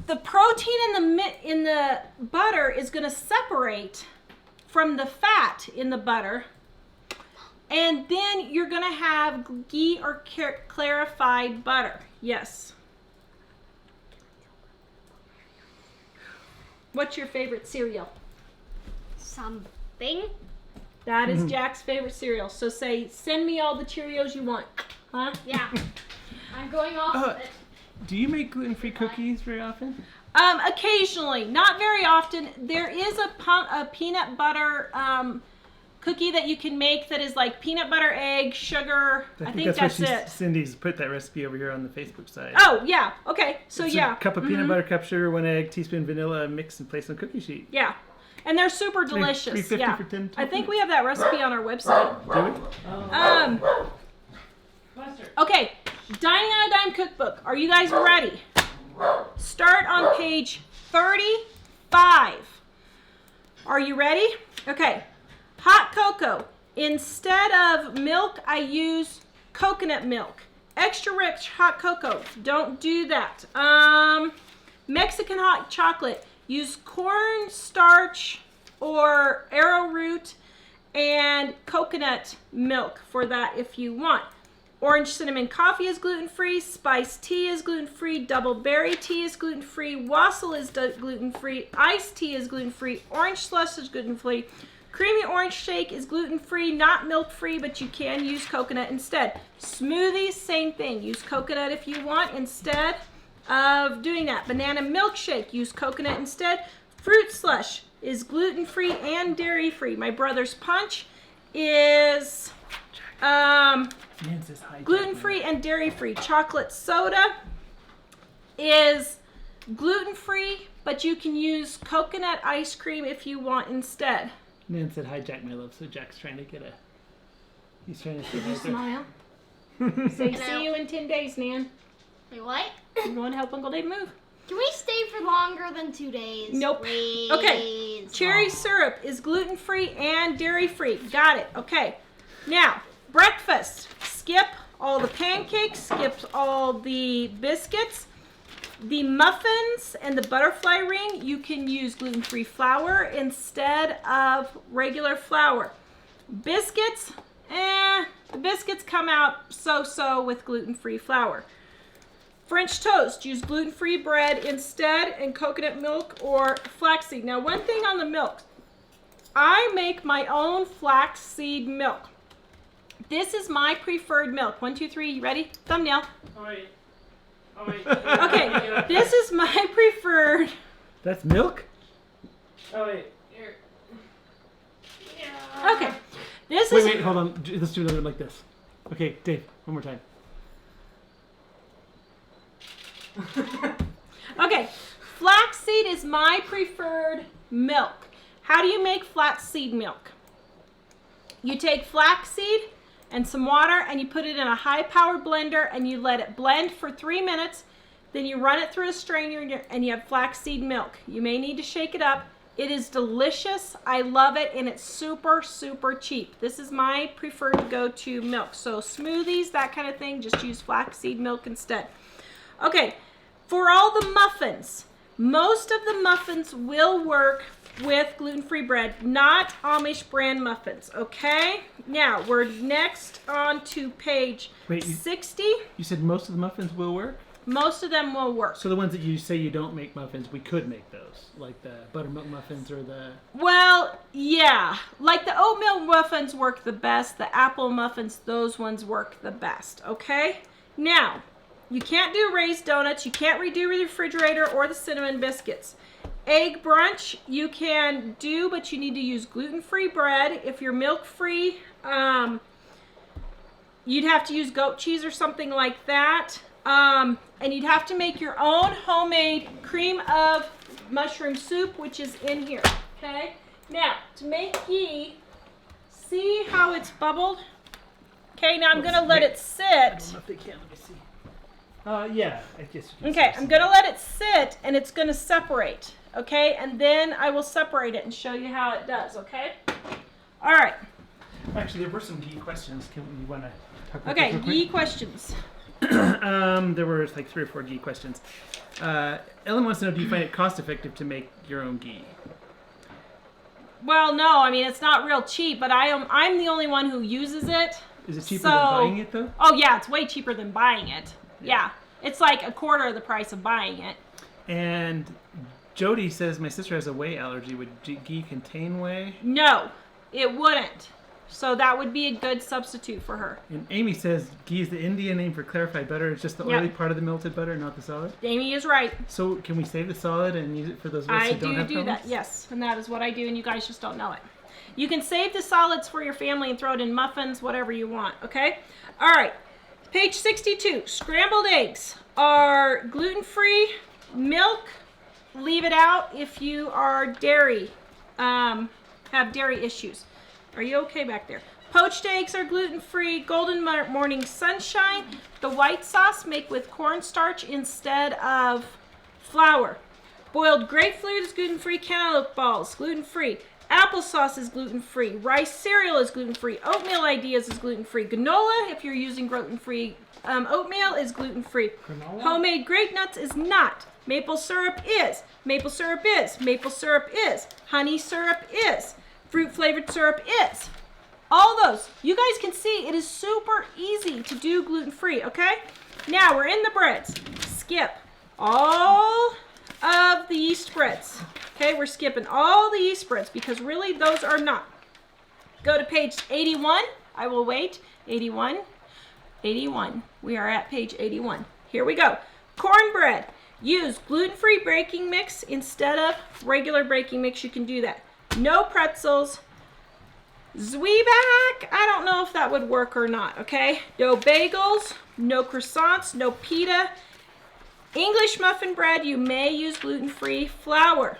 the protein in the butter is going to separate from the fat in the butter, and then you're going to have ghee or clarified butter. Yes. What's your favorite cereal? Something. That is Jack's favorite cereal. So say, send me all the Cheerios you want. Huh? Yeah. I'm going off of it. Do you make gluten-free cookies very often? Occasionally, not very often. There is a peanut butter cookie that you can make that is like peanut butter, egg, sugar. I think that's it. Cindy's put that recipe over here on the Facebook side. Oh, yeah. Okay. So It's yeah. a cup of peanut butter, cup sugar, 1 egg, teaspoon vanilla, mix and place on a cookie sheet. Yeah. And they're super delicious. $3.50 yeah. for 10 I think we have that recipe on our website. Do it. Okay, Dining on a Dime cookbook. Are you guys ready? Start on page 35. Are you ready? Okay. Hot cocoa. Instead of milk, I use coconut milk. Extra rich hot cocoa. Don't do that. Mexican hot chocolate. Use cornstarch or arrowroot and coconut milk for that if you want. Orange cinnamon coffee is gluten-free. Spiced tea is gluten-free. Double berry tea is gluten-free. Wassail is gluten-free. Iced tea is gluten-free. Orange slush is gluten-free. Creamy orange shake is gluten-free, not milk-free, but you can use coconut instead. Smoothies, same thing. Use coconut if you want instead of doing that. Banana milkshake, use coconut instead. Fruit slush is gluten-free and dairy-free. My brother's punch is gluten-free and dairy-free. Chocolate soda is gluten-free, but you can use coconut ice cream if you want instead. Nan said, hi, Jack, my love. So Jack's trying to get he's trying to see Did you smile? Say, see you in 10 days, Nan. Wait, what? I'm going to help Uncle Dave move. Can we stay for longer than 2 days? Nope. Please? Okay. Cherry syrup is gluten-free and dairy-free. Got it. Okay. Now, breakfast. Skip all the pancakes. Skip all the biscuits. The muffins and the butterfly ring, you can use gluten-free flour instead of regular flour. Biscuits, the biscuits come out so-so with gluten-free flour. French toast, use gluten-free bread instead and coconut milk or flaxseed. Now, one thing on the milk, I make my own flaxseed milk. This is my preferred milk. 1, 2, 3, you ready? Thumbnail. All right. Oh, wait. Okay, this is my preferred. That's milk? Oh, wait. Here. Yeah. Okay, this Wait, is. wait, hold on. Let's do another like this. Okay, Dave, one more time. Okay, flaxseed is my preferred milk. How do you make flaxseed milk? You take flaxseed and some water and you put it in a high-powered blender and you let it blend for 3 minutes. Then you run it through a strainer and you have flaxseed milk. You may need to shake it up. It is delicious. I love it, and it's super, super cheap. This is my preferred go-to milk. So smoothies, that kind of thing, just use flaxseed milk instead. Okay, for all the muffins, most of the muffins will work with gluten-free bread, not Amish brand muffins, okay? Now, we're next on to page 60. You said most of the muffins will work? Most of them will work. So the ones that you say you don't make muffins, we could make those, like the buttermilk muffins or the... Well, yeah. Like the oatmeal muffins work the best. The apple muffins, those ones work the best, okay? Now, you can't do raised donuts. You can't redo the refrigerator or the cinnamon biscuits. Egg brunch, you can do, but you need to use gluten-free bread. If you're milk-free, you'd have to use goat cheese or something like that. And you'd have to make your own homemade cream of mushroom soup, which is in here, okay? Now, to make ghee, see how it's bubbled? Okay, now I'm going to let it sit. I don't know if they can. Let me see. Yeah, I guess you can Okay, see I'm going to let it sit, and it's going to separate, okay? And then I will separate it and show you how it does, okay? All right. Actually, there were some ghee questions. Can you want to talk about Okay, those real quick? ghee questions. There were like 3 or 4 ghee questions. Ellen wants to know, do you find it cost effective to make your own ghee? Well, no, I mean, it's not real cheap, but I'm the only one who uses it. Is it cheaper than buying it, though? Oh, yeah, it's way cheaper than buying it. Yeah. It's like a quarter of the price of buying it. And Jody says, my sister has a whey allergy. Would ghee contain whey? No, it wouldn't. So that would be a good substitute for her. And Amy says ghee is the Indian name for clarified butter. It's just the oily part of the melted butter, not the solid. Amy is right. So can we save the solid and use it for those of us who don't have I do that, yes. And that is what I do, and you guys just don't know it. You can save the solids for your family and throw it in muffins, whatever you want, okay? All right, page 62. Scrambled eggs are gluten-free. Milk, leave it out if you are dairy, have dairy issues. Are you okay back there? Poached eggs are gluten-free. Golden Morning Sunshine. The white sauce make with cornstarch instead of flour. Boiled grapefruit is gluten-free. Cantaloupe balls, gluten-free. Applesauce is gluten-free. Rice cereal is gluten-free. Oatmeal Ideas is gluten-free. Granola, if you're using gluten-free oatmeal, is gluten-free. Granola? Homemade grape nuts is not. Maple syrup is. Maple syrup is. Maple syrup is. Honey syrup is. Fruit flavored syrup is. All those. You guys can see it is super easy to do gluten-free, okay? Now we're in the breads. Skip all of the yeast spreads. Okay, we're skipping all the yeast spreads because really those are not. Go to page 81. I will wait. 81. 81. We are at page 81. Here we go. Cornbread. Use gluten-free baking mix instead of regular baking mix. You can do that. No pretzels. Zwieback, I don't know if that would work or not, okay? No bagels, no croissants, no pita. English muffin bread, you may use gluten-free flour.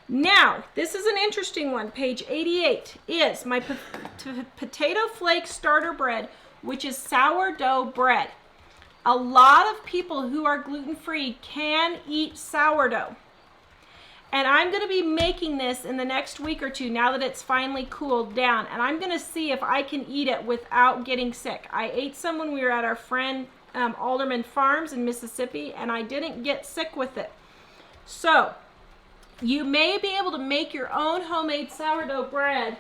Now, this is an interesting one. Page 88 is my potato flake starter bread, which is sourdough bread. A lot of people who are gluten-free can eat sourdough. And I'm going to be making this in the next week or two now that it's finally cooled down. And I'm going to see if I can eat it without getting sick. I ate some when we were at our friend Alderman Farms in Mississippi, and I didn't get sick with it. So, you may be able to make your own homemade sourdough bread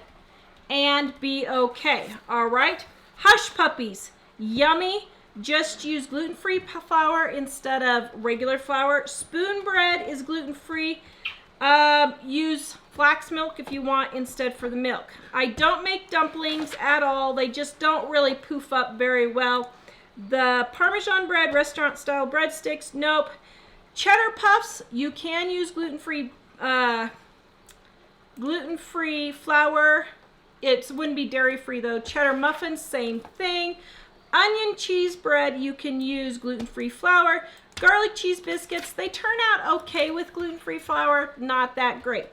and be okay. All right? Hush Puppies. Yummy. Just use gluten-free flour instead of regular flour. Spoon bread is gluten-free. Use flax milk if you want instead for the milk. I don't make dumplings at all. They just don't really poof up very well. The Parmesan bread, restaurant style breadsticks, nope. Cheddar puffs, you can use gluten-free flour. It wouldn't be dairy-free though. Cheddar muffins, same thing. Onion cheese bread, you can use gluten-free flour. Garlic cheese biscuits, they turn out okay with gluten-free flour, not that great.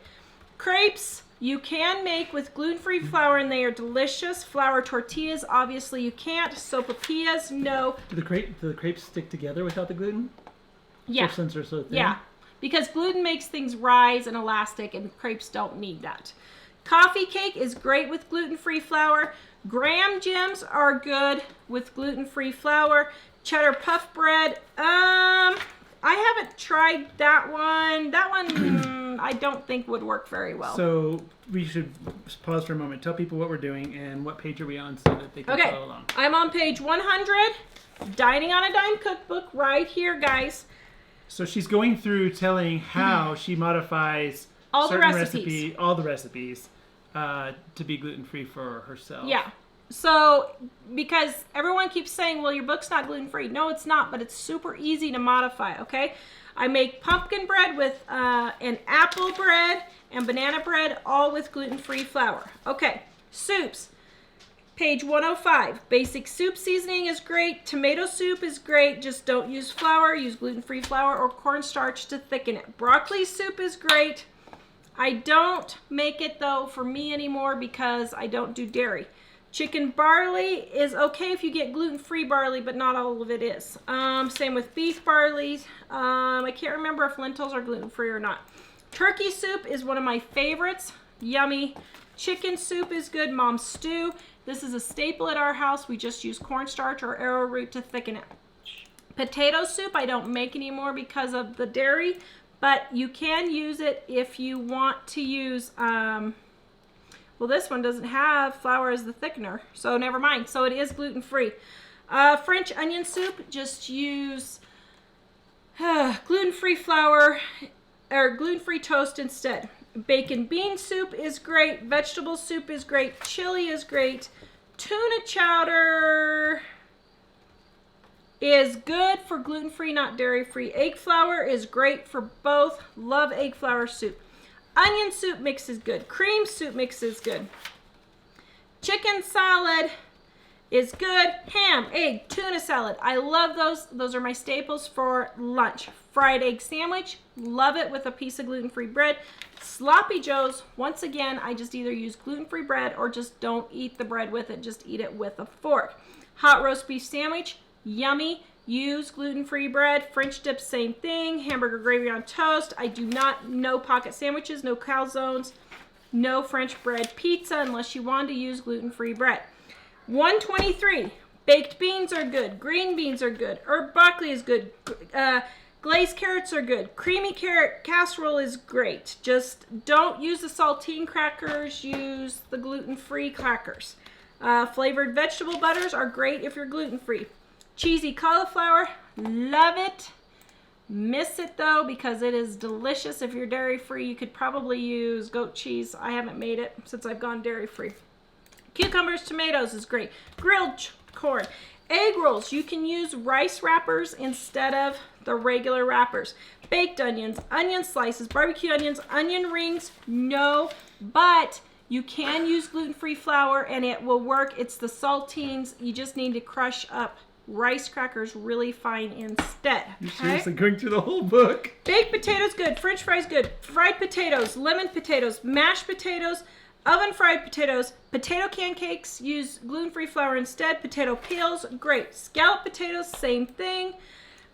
Crepes, you can make with gluten-free flour and they are delicious. Flour tortillas, obviously you can't. Sopapillas, no. Do the crepes stick together without the gluten? Yeah. Since they're so thin? Yeah, because gluten makes things rise and elastic and crepes don't need that. Coffee cake is great with gluten-free flour. Graham gems are good with gluten-free flour. Cheddar puff bread, I haven't tried that one. That one I don't think would work very well. So we should pause for a moment. Tell people what we're doing and what page are we on so that they can follow along. I'm on page 100, Dining on a Dime cookbook right here, guys. So she's going through telling how she modifies All the certain recipes. all the recipes to be gluten-free for herself. Yeah. So, because everyone keeps saying, well, your book's not gluten-free. No, it's not, but it's super easy to modify, okay? I make pumpkin bread with an apple bread and banana bread, all with gluten-free flour. Okay, soups. Page 105. Basic soup seasoning is great. Tomato soup is great. Just don't use flour. Use gluten-free flour or cornstarch to thicken it. Broccoli soup is great. I don't make it, though, for me anymore because I don't do dairy. Chicken barley is okay if you get gluten-free barley, but not all of it is. Same with beef barley. I can't remember if lentils are gluten-free or not. Turkey soup is one of my favorites. Yummy. Chicken soup is good. Mom's stew. This is a staple at our house. We just use cornstarch or arrowroot to thicken it. Potato soup I don't make anymore because of the dairy, but you can use it if you want to use... well, this one doesn't have flour as the thickener, so never mind. So it is gluten-free. French onion soup, just use gluten-free flour or gluten-free toast instead. Bacon bean soup is great. Vegetable soup is great. Chili is great. Tuna chowder is good for gluten-free, not dairy-free. Egg flour is great for both. Love egg flour soup. Onion soup mix is good. Cream soup mix is good. Chicken salad is good. Ham, egg, tuna salad. I love those. Those are my staples for lunch. Fried egg sandwich. Love it with a piece of gluten-free bread. Sloppy Joes. Once again, I just either use gluten-free bread or just don't eat the bread with it. Just eat it with a fork. Hot roast beef sandwich. Yummy. Use gluten-free bread. French dip, same thing. Hamburger gravy on toast. I do not, no pocket sandwiches, no calzones, no French bread pizza unless you want to use gluten-free bread. 123. Baked beans are good. Green beans are good. Herb broccoli is good. Glazed carrots are good. Creamy carrot casserole is great. Just don't use the saltine crackers. Use the gluten-free crackers. Flavored vegetable butters are great if you're gluten-free. Cheesy cauliflower, love it. Miss it though because it is delicious. If you're dairy free, you could probably use goat cheese. I haven't made it since I've gone dairy free. Cucumbers, tomatoes is great. Grilled corn. Egg rolls, you can use rice wrappers instead of the regular wrappers. Baked onions, onion slices, barbecue onions, onion rings, no, but you can use gluten-free flour and it will work. It's the saltines. You just need to crush up rice crackers really fine instead. You're seriously going through the whole book. Baked potatoes good. French fries good. Fried potatoes, lemon potatoes, mashed potatoes, oven fried potatoes, potato pancakes, use gluten-free flour instead. Potato peels, great. Scalloped potatoes, same thing.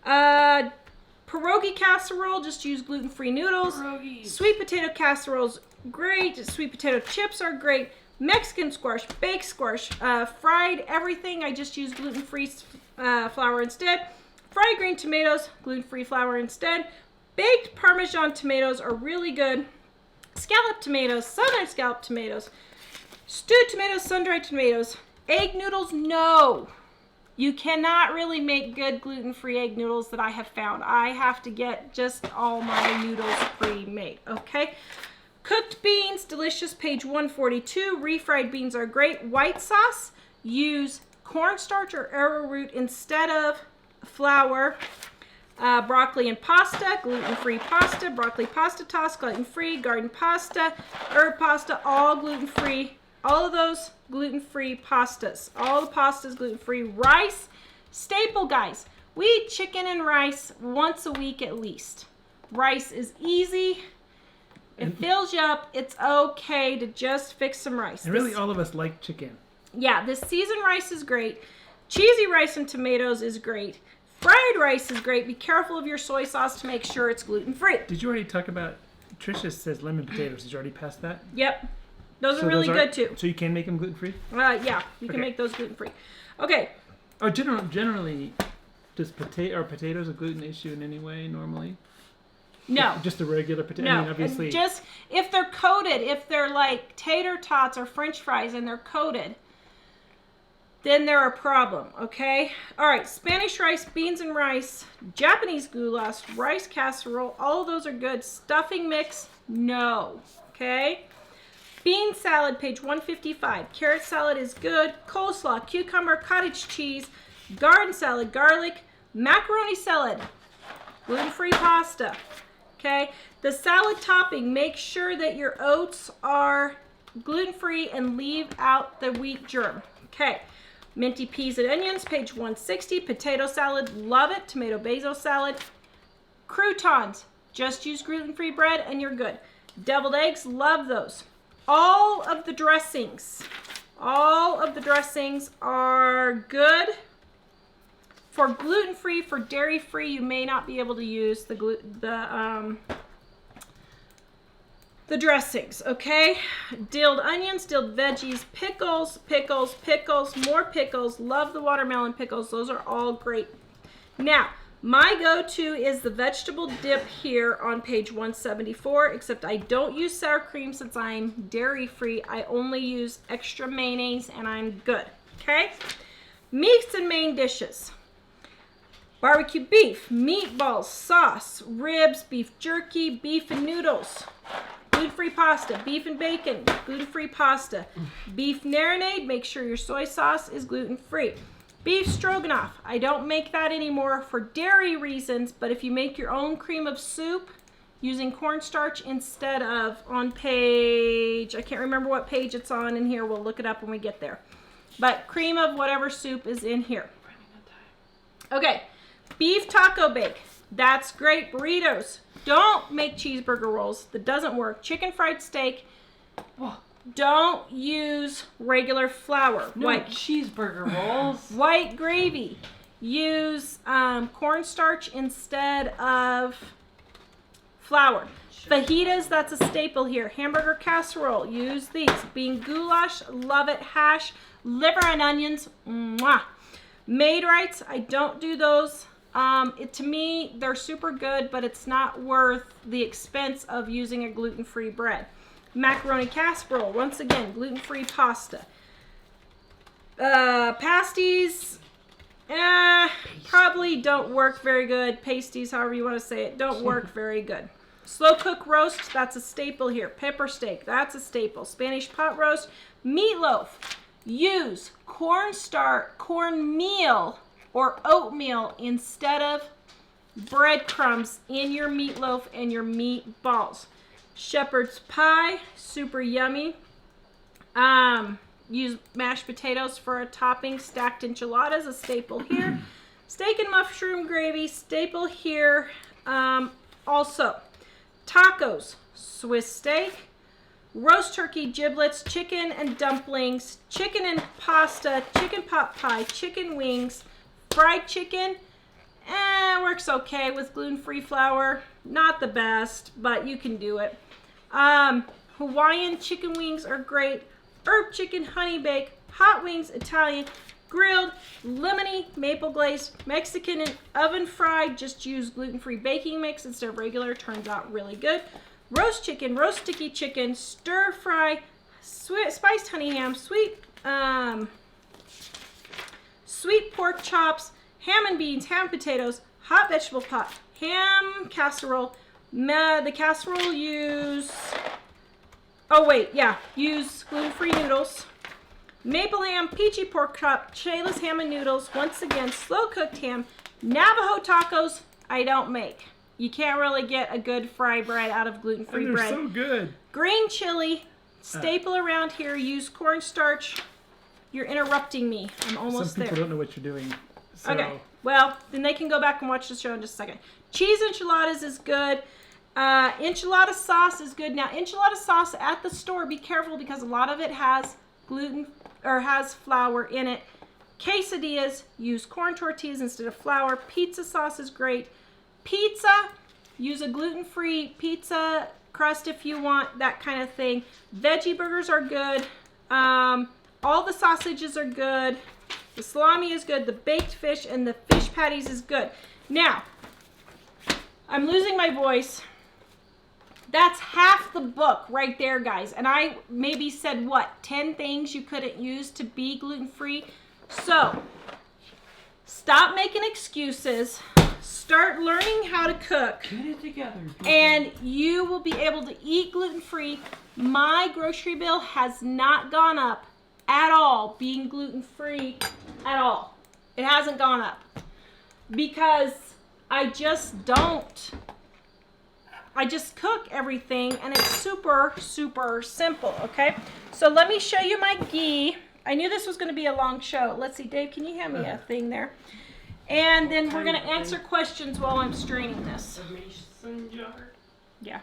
Pierogi casserole, just use gluten-free noodles. Pierogies. Sweet potato casseroles, great. Sweet potato chips are great. Mexican squash, baked squash, fried everything. I just use gluten-free flour instead. Fried green tomatoes, gluten-free flour instead. Baked Parmesan tomatoes are really good. Scalloped tomatoes, southern scalloped tomatoes. Stewed tomatoes, sun-dried tomatoes. Egg noodles, no. You cannot really make good gluten-free egg noodles that I have found. I have to get just all my noodles pre-made, okay? Cooked beans, delicious, page 142. Refried beans are great. White sauce, use cornstarch or arrowroot instead of flour. Broccoli and pasta, gluten-free pasta, broccoli pasta toss, gluten-free, garden pasta, herb pasta, all gluten-free. All of those gluten-free pastas. All the pastas gluten-free. Rice, staple, guys. We eat chicken and rice once a week at least. Rice is easy. It fills you up. It's okay to just fix some rice. And really, all of us like chicken. Yeah, this seasoned rice is great. Cheesy rice and tomatoes is great. Fried rice is great. Be careful of your soy sauce to make sure it's gluten-free. Did you already talk about, Tricia says lemon potatoes. Did you already pass that? Yep. Those are really good too. So you can make them gluten-free? Yeah, you can make those gluten-free. Okay. Oh, generally, does potatoes a gluten issue in any way normally? No. Just a regular potato? No. I mean, obviously. And just if they're coated, if they're like tater tots or french fries and they're coated, then they're a problem, okay? All right, Spanish rice, beans and rice, Japanese goulash, rice casserole, all of those are good. Stuffing mix, no, okay? Bean salad, page 155. Carrot salad is good. Coleslaw, cucumber, cottage cheese, garden salad, garlic, macaroni salad, gluten-free pasta, okay? The salad topping, make sure that your oats are gluten-free and leave out the wheat germ, okay? Minty peas and onions, page 160. Potato salad, love it. Tomato basil salad. Croutons, just use gluten-free bread and you're good. Deviled eggs, love those. All of the dressings are good. For gluten-free, for dairy-free, you may not be able to use the dressings, okay? Dilled onions, dilled veggies, pickles, more pickles. Love the watermelon pickles. Those are all great. Now, my go-to is the vegetable dip here on page 174, except I don't use sour cream since I'm dairy-free. I only use extra mayonnaise and I'm good, okay? Meats and main dishes. Barbecue beef, meatballs, sauce, ribs, beef jerky, beef and noodles. Gluten-free pasta, beef and bacon, gluten-free pasta. Beef marinade, make sure your soy sauce is gluten-free. Beef stroganoff, I don't make that anymore for dairy reasons, but if you make your own cream of soup using cornstarch instead of on page, I can't remember what page it's on in here, we'll look it up when we get there. But cream of whatever soup is in here. Okay, beef taco bake. That's great. Burritos. Don't make cheeseburger rolls. That doesn't work. Chicken fried steak. Don't use regular flour. No cheeseburger rolls. White gravy. Use cornstarch instead of flour. Fajitas, that's a staple here. Hamburger casserole. Use these. Bean goulash. Love it. Hash. Liver and onions. Mwah. Maid-Rites. I don't do those. To me, they're super good, but it's not worth the expense of using a gluten-free bread. Macaroni casserole, once again, gluten-free pasta. Pasties, probably don't work very good. Pasties, however you want to say it, don't work very good. Slow cook roast, that's a staple here. Pepper steak, that's a staple. Spanish pot roast. Meatloaf, use cornmeal or oatmeal instead of breadcrumbs in your meatloaf and your meatballs. Shepherd's pie, super yummy. Use mashed potatoes for a topping. Stacked enchiladas, a staple here. Steak and mushroom gravy, staple here. Also, tacos, Swiss steak, roast turkey giblets, chicken and dumplings, chicken and pasta, chicken pot pie, chicken wings, fried chicken, works okay with gluten-free flour. Not the best, but you can do it. Hawaiian chicken wings are great. Herb chicken, honey bake, hot wings, Italian, grilled, lemony, maple glazed, Mexican and oven fried. Just use gluten-free baking mix instead of regular. Turns out really good. Roast chicken, roast sticky chicken, stir fry, spiced honey ham, sweet pork chops, ham and beans, ham potatoes, hot vegetable pot, ham casserole. The casserole use gluten-free noodles. maple ham, peachy pork chop, Shayla's ham and noodles, once again, slow cooked ham, Navajo tacos I don't make. You can't really get a good fry bread out of gluten-free And they're bread. so good. Green chili, staple around here, use cornstarch. You're interrupting me. I'm almost Some people there. don't know what you're doing. So. Okay, well, then they can go back and watch the show in just a second. Cheese enchiladas is good. Enchilada sauce is good. Now, enchilada sauce at the store, be careful because a lot of it has gluten or has flour in it. Quesadillas, use corn tortillas instead of flour. Pizza sauce is great. Pizza, use a gluten-free pizza crust if you want, that kind of thing. Veggie burgers are good. All the sausages are good. The salami is good. The baked fish and the fish patties is good. Now, I'm losing my voice. That's half the book right there, guys. And I maybe said, what, 10 things you couldn't use to be gluten-free? So, stop making excuses. Start learning how to cook. Get it together. And you will be able to eat gluten-free. My grocery bill has not gone up at all being gluten-free at all. It hasn't gone up. Because I just don't. I just cook everything and it's super, super simple, okay? So let me show you my ghee. I knew this was going to be a long show. Let's see, Dave, can you hand me a thing there? And then we're going to answer questions while I'm straining this. A mason jar? Yeah.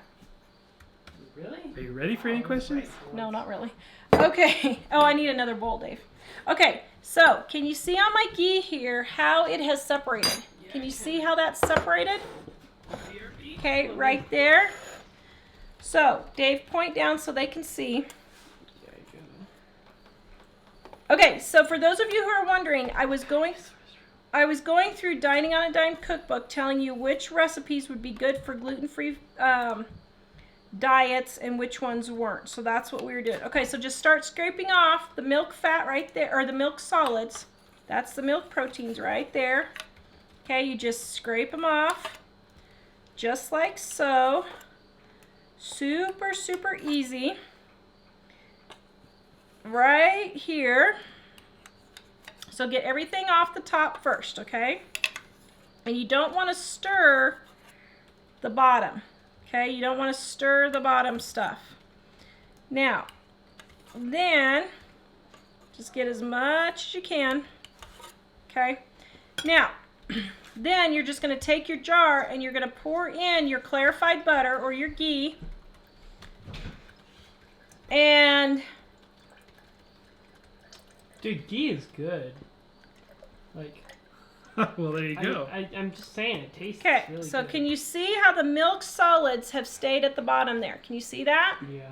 Really? Are you ready for any questions? No, not really. Okay. Oh, I need another bowl, Dave. Okay, so can you see on my ghee here how it has separated? Can you see how that's separated? Okay, right there. So, Dave, point down so they can see. Okay, so for those of you who are wondering, I was going through Dining on a Dime cookbook telling you which recipes would be good for gluten-free diets and which ones weren't. So that's what we were doing. Okay, so just start scraping off the milk fat right there, or the milk solids. That's the milk proteins right there. Okay, you just scrape them off. Just like so. Super, super easy. Right here. So get everything off the top first, okay? And you don't want to stir the bottom, okay? You don't want to stir the bottom stuff. Now, then, just get as much as you can, okay? Now, then you're just going to take your jar and you're going to pour in your clarified butter or your ghee. And Dude, ghee is good. Like, Well, there you go. I'm just saying, it tastes okay, really so good. can you see how the milk solids have stayed at the bottom there? Can you see that? Yeah.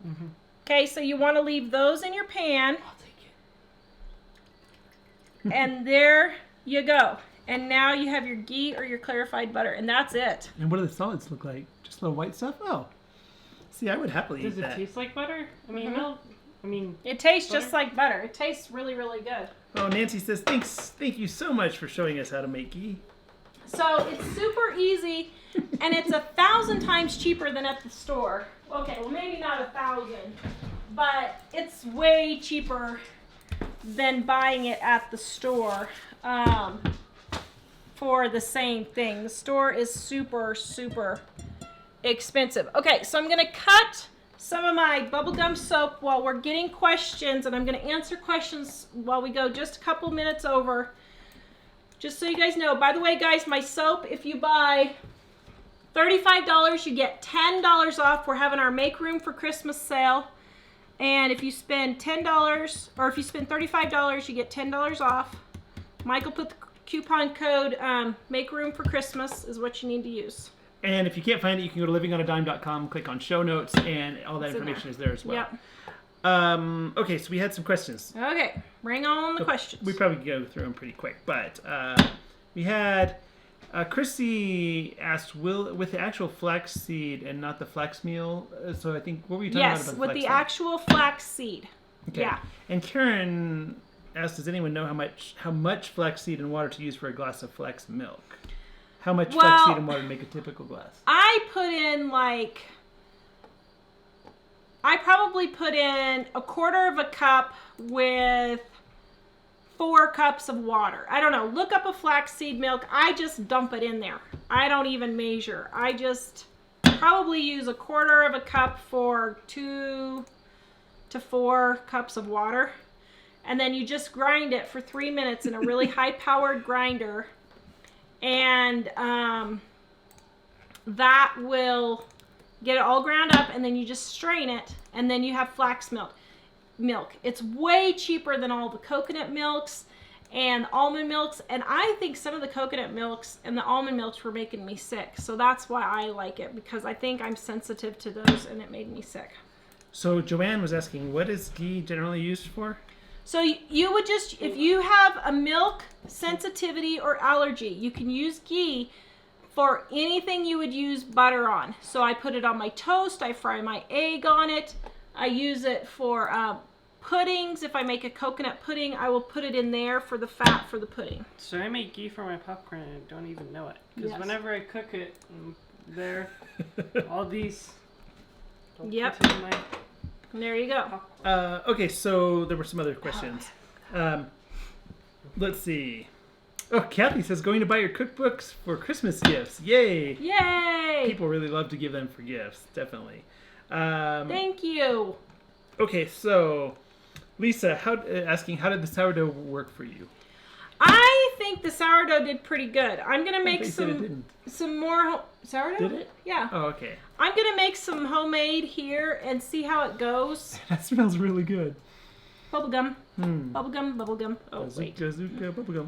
Mm-hmm. Okay, so you want to leave those in your pan. I'll take it. And there you go. And now you have your ghee or your clarified butter, and that's it. And what do the solids look like? Just little white stuff? Oh. See, I would happily Does eat it that. taste like butter? I mean, Mhm. milk. I mean, It tastes Butter? just like butter. It tastes really, really good. Oh, Nancy says, thank you so much for showing us how to make ghee. So it's super easy, and it's 1,000 times cheaper than at the store. Okay, well maybe not 1,000, but it's way cheaper than buying it at the store for the same thing. The store is super, super expensive. Okay, so I'm gonna cut some of my bubblegum soap while we're getting questions, and I'm gonna answer questions while we go just a couple minutes over. Just so you guys know, by the way, guys, my soap, if you buy $35, you get $10 off. We're having our Make Room for Christmas sale. And if you spend $10, or if you spend $35, you get $10 off. Michael put the coupon code Make Room for Christmas is what you need to use. And if you can't find it, you can go to livingonadime.com, click on show notes, and all that It's in information is there as well. Yep. Okay, so we had some questions. Okay, bring on the questions. We probably could go through them pretty quick, but we had Chrissy asked, with the actual flax seed and not the flax meal? So I think, what were you talking about? Yes, About with flax the seed? actual flax seed. Okay. Yeah. And Karen asked, does anyone know how much flax seed and water to use for a glass of flax milk? How much flax Well, seed and water to make a typical glass? I put in like I probably put in 1/4 cup with 4 cups of water. I don't know. Look up a flaxseed milk. I just dump it in there. I don't even measure. I just probably use 1/4 cup for 2 to 4 cups of water. And then you just grind it for 3 minutes in a really high-powered grinder. And that will get it all ground up, and then you just strain it, and then you have flax milk. It's way cheaper than all the coconut milks and almond milks, and I think some of the coconut milks and the almond milks were making me sick. So that's why I like it, because I think I'm sensitive to those, and it made me sick. So Joanne was asking, what is ghee generally used for? So you would just, if you have a milk sensitivity or allergy, you can use ghee for anything you would use butter on. So I put it on my toast, I fry my egg on it, I use it for puddings. If I make a coconut pudding, I will put it in there for the fat for the pudding. So I make ghee for my popcorn and I don't even know it. Because Yes. whenever I cook it, there, all these. Yep. Put in my There you go. popcorn. Okay, so there were some other questions. Let's see. Oh, Kathy says, going to buy your cookbooks for Christmas gifts. Yay! Yay! People really love to give them for gifts, definitely. Thank you. Okay, so Lisa, asking, how did the sourdough work for you? I think the sourdough did pretty good. I'm gonna make They said it didn't. some more sourdough. Did it? Yeah. Oh, okay. I'm gonna make some homemade here and see how it goes. That smells really good. Bubblegum. Bubblegum. Oh, wait. Bazooka, bubblegum.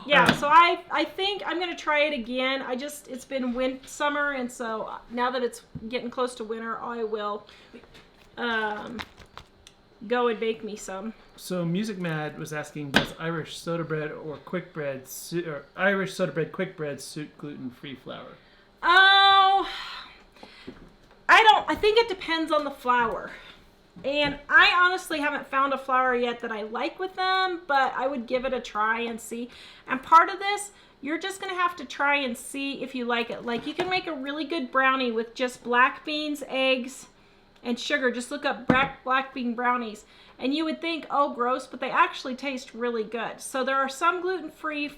Yeah, so I think I'm gonna try it again. It's been summer, and so now that it's getting close to winter, I will go and bake me some. So Music Mad was asking, does Irish soda bread or quick bread or Irish soda bread quick bread suit gluten-free flour? Oh, I think it depends on the flour. And I honestly haven't found a flour yet that I like with them, but I would give it a try and see. And part of this, you're just going to have to try and see if you like it. Like, you can make a really good brownie with just black beans, eggs, and sugar. Just look up black bean brownies. And you would think, oh, gross, but they actually taste really good. So there are some gluten-free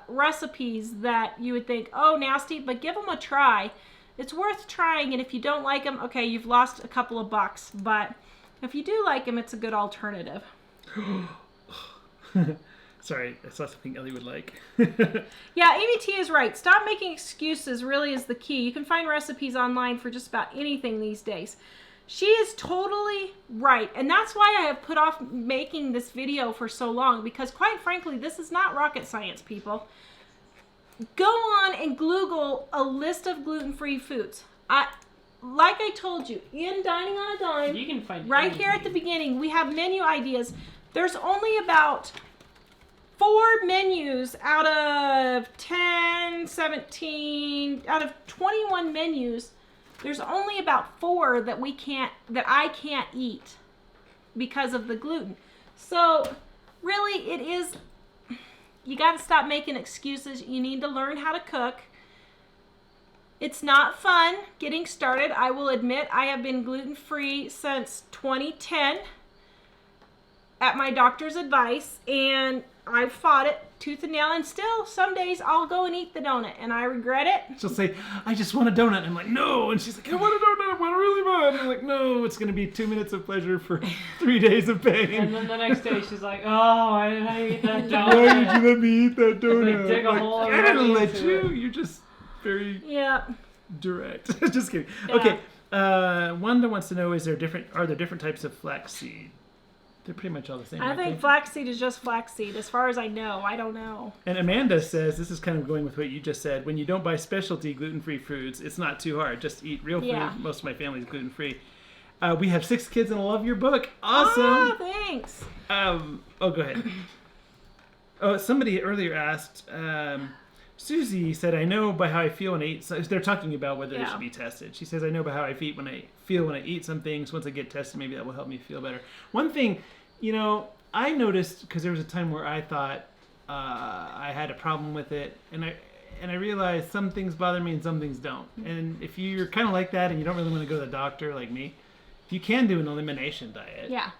recipes that you would think, oh, nasty, but give them a try. It's worth trying, and if you don't like them, okay, you've lost a couple of bucks. But if you do like them, it's a good alternative. Sorry, I saw something Ellie would like. Yeah, Amy T is right. Stop making excuses really is the key. You can find recipes online for just about anything these days. She is totally right, and that's why I have put off making this video for so long, because quite frankly, this is not rocket science, people. Go on and Google a list of gluten-free foods. Like I told you, in Dining on a Dime, You can find right here at the beginning, we have menu ideas. There's only about 4 menus out of 10, 17, out of 21 menus. There's only about 4 that I can't eat because of the gluten. So really, it is. You got to stop making excuses. You need to learn how to cook. It's not fun getting started. I will admit I have been gluten-free since 2010 at my doctor's advice, and I've fought it tooth and nail, and still some days I'll go and eat the donut and I regret it. She'll say, I just want a donut. And I'm like, no. And she's like, I want a donut. I want a really bad. And I'm like, no, it's going to be 2 minutes of pleasure for 3 days of pain. And then the next day she's like, oh, why did I eat that donut? Why did you let me eat that donut? dig a Like, hole I and didn't run let into you. it. You're just very Yeah. direct. Just kidding. Yeah. Okay. Wanda wants to know, are there different types of flaxseed? They're pretty much all the same. I aren't think they? flaxseed is just flaxseed. As far as I know, I don't know. And Amanda says, this is kind of going with what you just said, when you don't buy specialty gluten-free foods, it's not too hard. Just eat real food. Yeah. Most of my family's gluten-free. We have 6 kids and I love your book. Awesome. Ah, thanks. Go ahead. Oh, somebody earlier asked, Susie said, I know by how I feel when I eat. So they're talking about whether they should be tested. She says, I know by how I feel when I eat some things. Once I get tested, maybe that will help me feel better. One thing, I noticed, because there was a time where I thought I had a problem with it, and and I realized some things bother me and some things don't. And if you're kind of like that and you don't really want to go to the doctor like me, you can do an elimination diet. Yeah.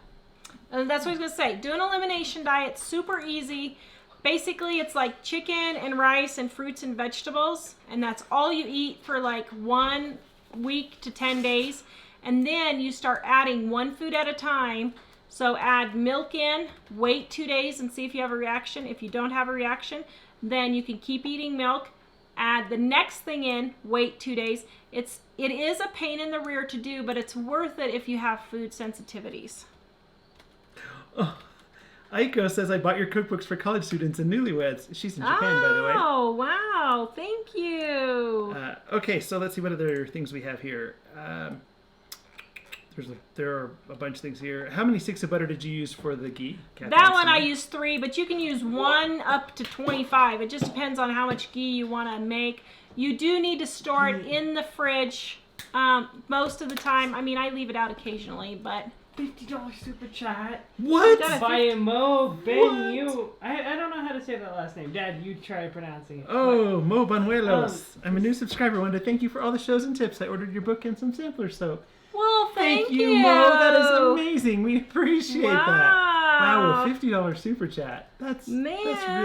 And that's what I was going to say. Do an elimination diet. Super easy. Basically, it's like chicken and rice and fruits and vegetables. And that's all you eat for like 1 week to 10 days. And then you start adding one food at a time. So add milk in, wait 2 days and see if you have a reaction. If you don't have a reaction, then you can keep eating milk. Add the next thing in, wait 2 days. It is a pain in the rear to do, but it's worth it if you have food sensitivities. Oh, Aiko says, I bought your cookbooks for college students and newlyweds. She's in Japan, by the way. Oh, wow. Thank you. Okay, so let's see what other things we have here. There are a bunch of things here. How many sticks of butter did you use for the ghee? That one I used 3, but you can use 1 up to 25. It just depends on how much ghee you want to make. You do need to store it in the fridge most of the time. I mean, I leave it out occasionally, but... $50 super chat. What? By Mo Ben What? You. I don't know how to say that last name. Dad, you try pronouncing it. Oh, Mo Banuelos. I'm a new subscriber. I wanted to thank you for all the shows and tips. I ordered your book and some samplers, so... Well, thank you. Mo. That is amazing. We appreciate that. Wow. Wow, $50 super chat. That's Man.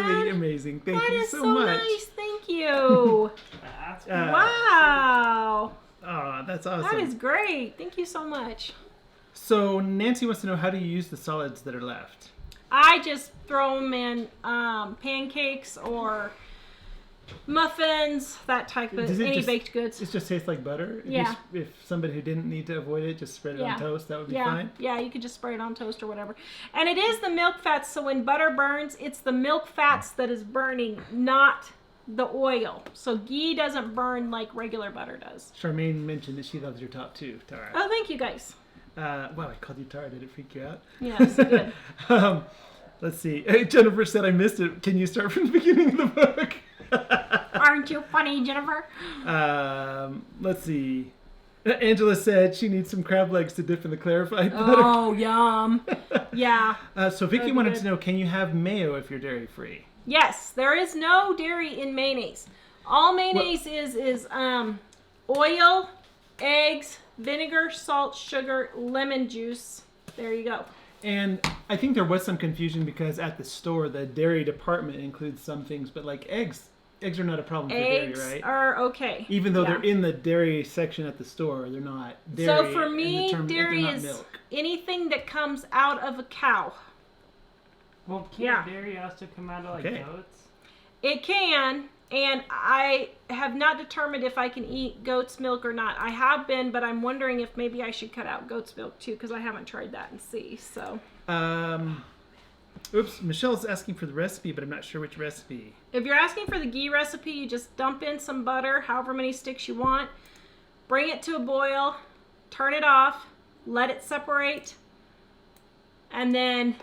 really amazing. Thank That you is so so much. nice. Thank you. That's Wow. Oh, that's awesome. That is great. Thank you so much. So Nancy wants to know, how do you use the solids that are left? I just throw them in pancakes or muffins, that type of, Does it any just- baked goods. It just tastes like butter? Yeah. If somebody who didn't need to avoid it just spread it on toast, that would be fine? Yeah, you could just spray it on toast or whatever. And it is the milk fats, so when butter burns, it's the milk fats that is burning, not the oil. So ghee doesn't burn like regular butter does. Charmaine mentioned that she loves your top 2, Tara. Oh, thank you guys. Wow, I called you Tara. Did it freak you out? Yes, good. Let's see. Jennifer said, I missed it. Can you start from the beginning of the book? Aren't you funny, Jennifer? Let's see. Angela said she needs some crab legs to dip in the clarified butter. Oh, yum. Yeah. So Vicky wanted to know, can you have mayo if you're dairy free? Yes, there is no dairy in mayonnaise. All mayonnaise is oil, eggs, vinegar, salt, sugar, lemon juice. There you go. And I think there was some confusion because at the store, the dairy department includes some things, but like eggs are not a problem for Eggs dairy, right? are okay. Even though Yeah. they're in the dairy section at the store, they're not dairy. So for me, dairy they're not is milk. anything that comes out of a cow. Well, can't Yeah. dairy also come out of like Okay. goats? It can, and I have not determined if I can eat goat's milk or not. I have been, but I'm wondering if maybe I should cut out goat's milk too, because I haven't tried that and see. So Oops, Michelle's asking for the recipe, but I'm not sure which recipe. if you're asking for the ghee recipe, you just dump in some butter, however many sticks you want, bring it to a boil, turn it off, let it separate, and then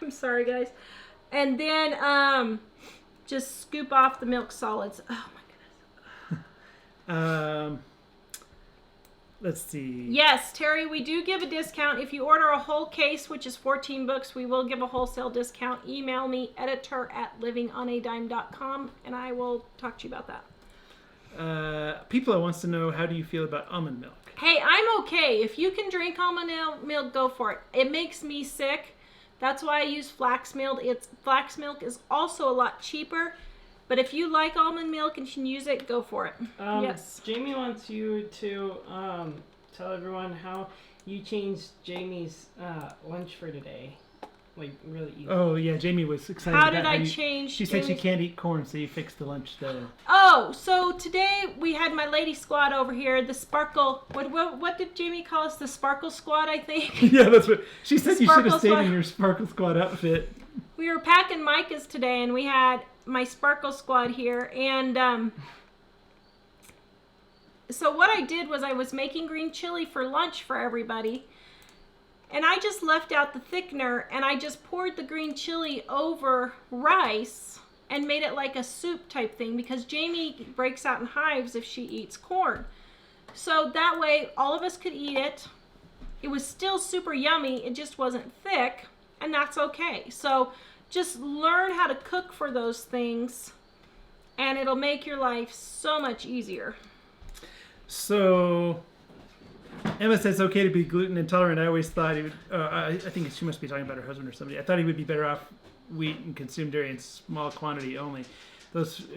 I'm sorry guys, and then just scoop off the milk solids. Oh my goodness. Let's see. Yes, Terry, we do give a discount. If you order a whole case, which is 14 books, we will give a wholesale discount. Email me, editor@livingonadime.com, and I will talk to you about that. People wants to know, how do you feel about almond milk? Hey, I'm okay. If you can drink almond milk, go for it. It makes me sick. That's why I use flax milk. Flax milk is also a lot cheaper. But if you like almond milk and can use it, go for it. Yes. Jamie wants you to tell everyone how you changed Jamie's lunch for today. Like, really easy. Oh, yeah, Jamie was excited How about did I you- change She said she Jamie's- can't eat corn, so you fixed the lunch there. Oh, so today we had my lady squad over here. The sparkle. What did Jamie call us? The sparkle squad, I think. Yeah, that's what she said. You should Sparkle have stayed Squad. in your Sparkle Squad outfit. We were packing Micah's today, and we had my sparkle squad here. And so what I did was I was making green chili for lunch for everybody. And I just left out the thickener, and I just poured the green chili over rice and made it like a soup type thing, because Jamie breaks out in hives if she eats corn. So that way all of us could eat it. It was still super yummy. It just wasn't thick, and that's okay. So just learn how to cook for those things, and it'll make your life so much easier. So, Emma says it's okay to be gluten intolerant. I always thought he would, I think she must be talking about her husband or somebody. I thought he would be better off wheat and consume dairy in small quantity only.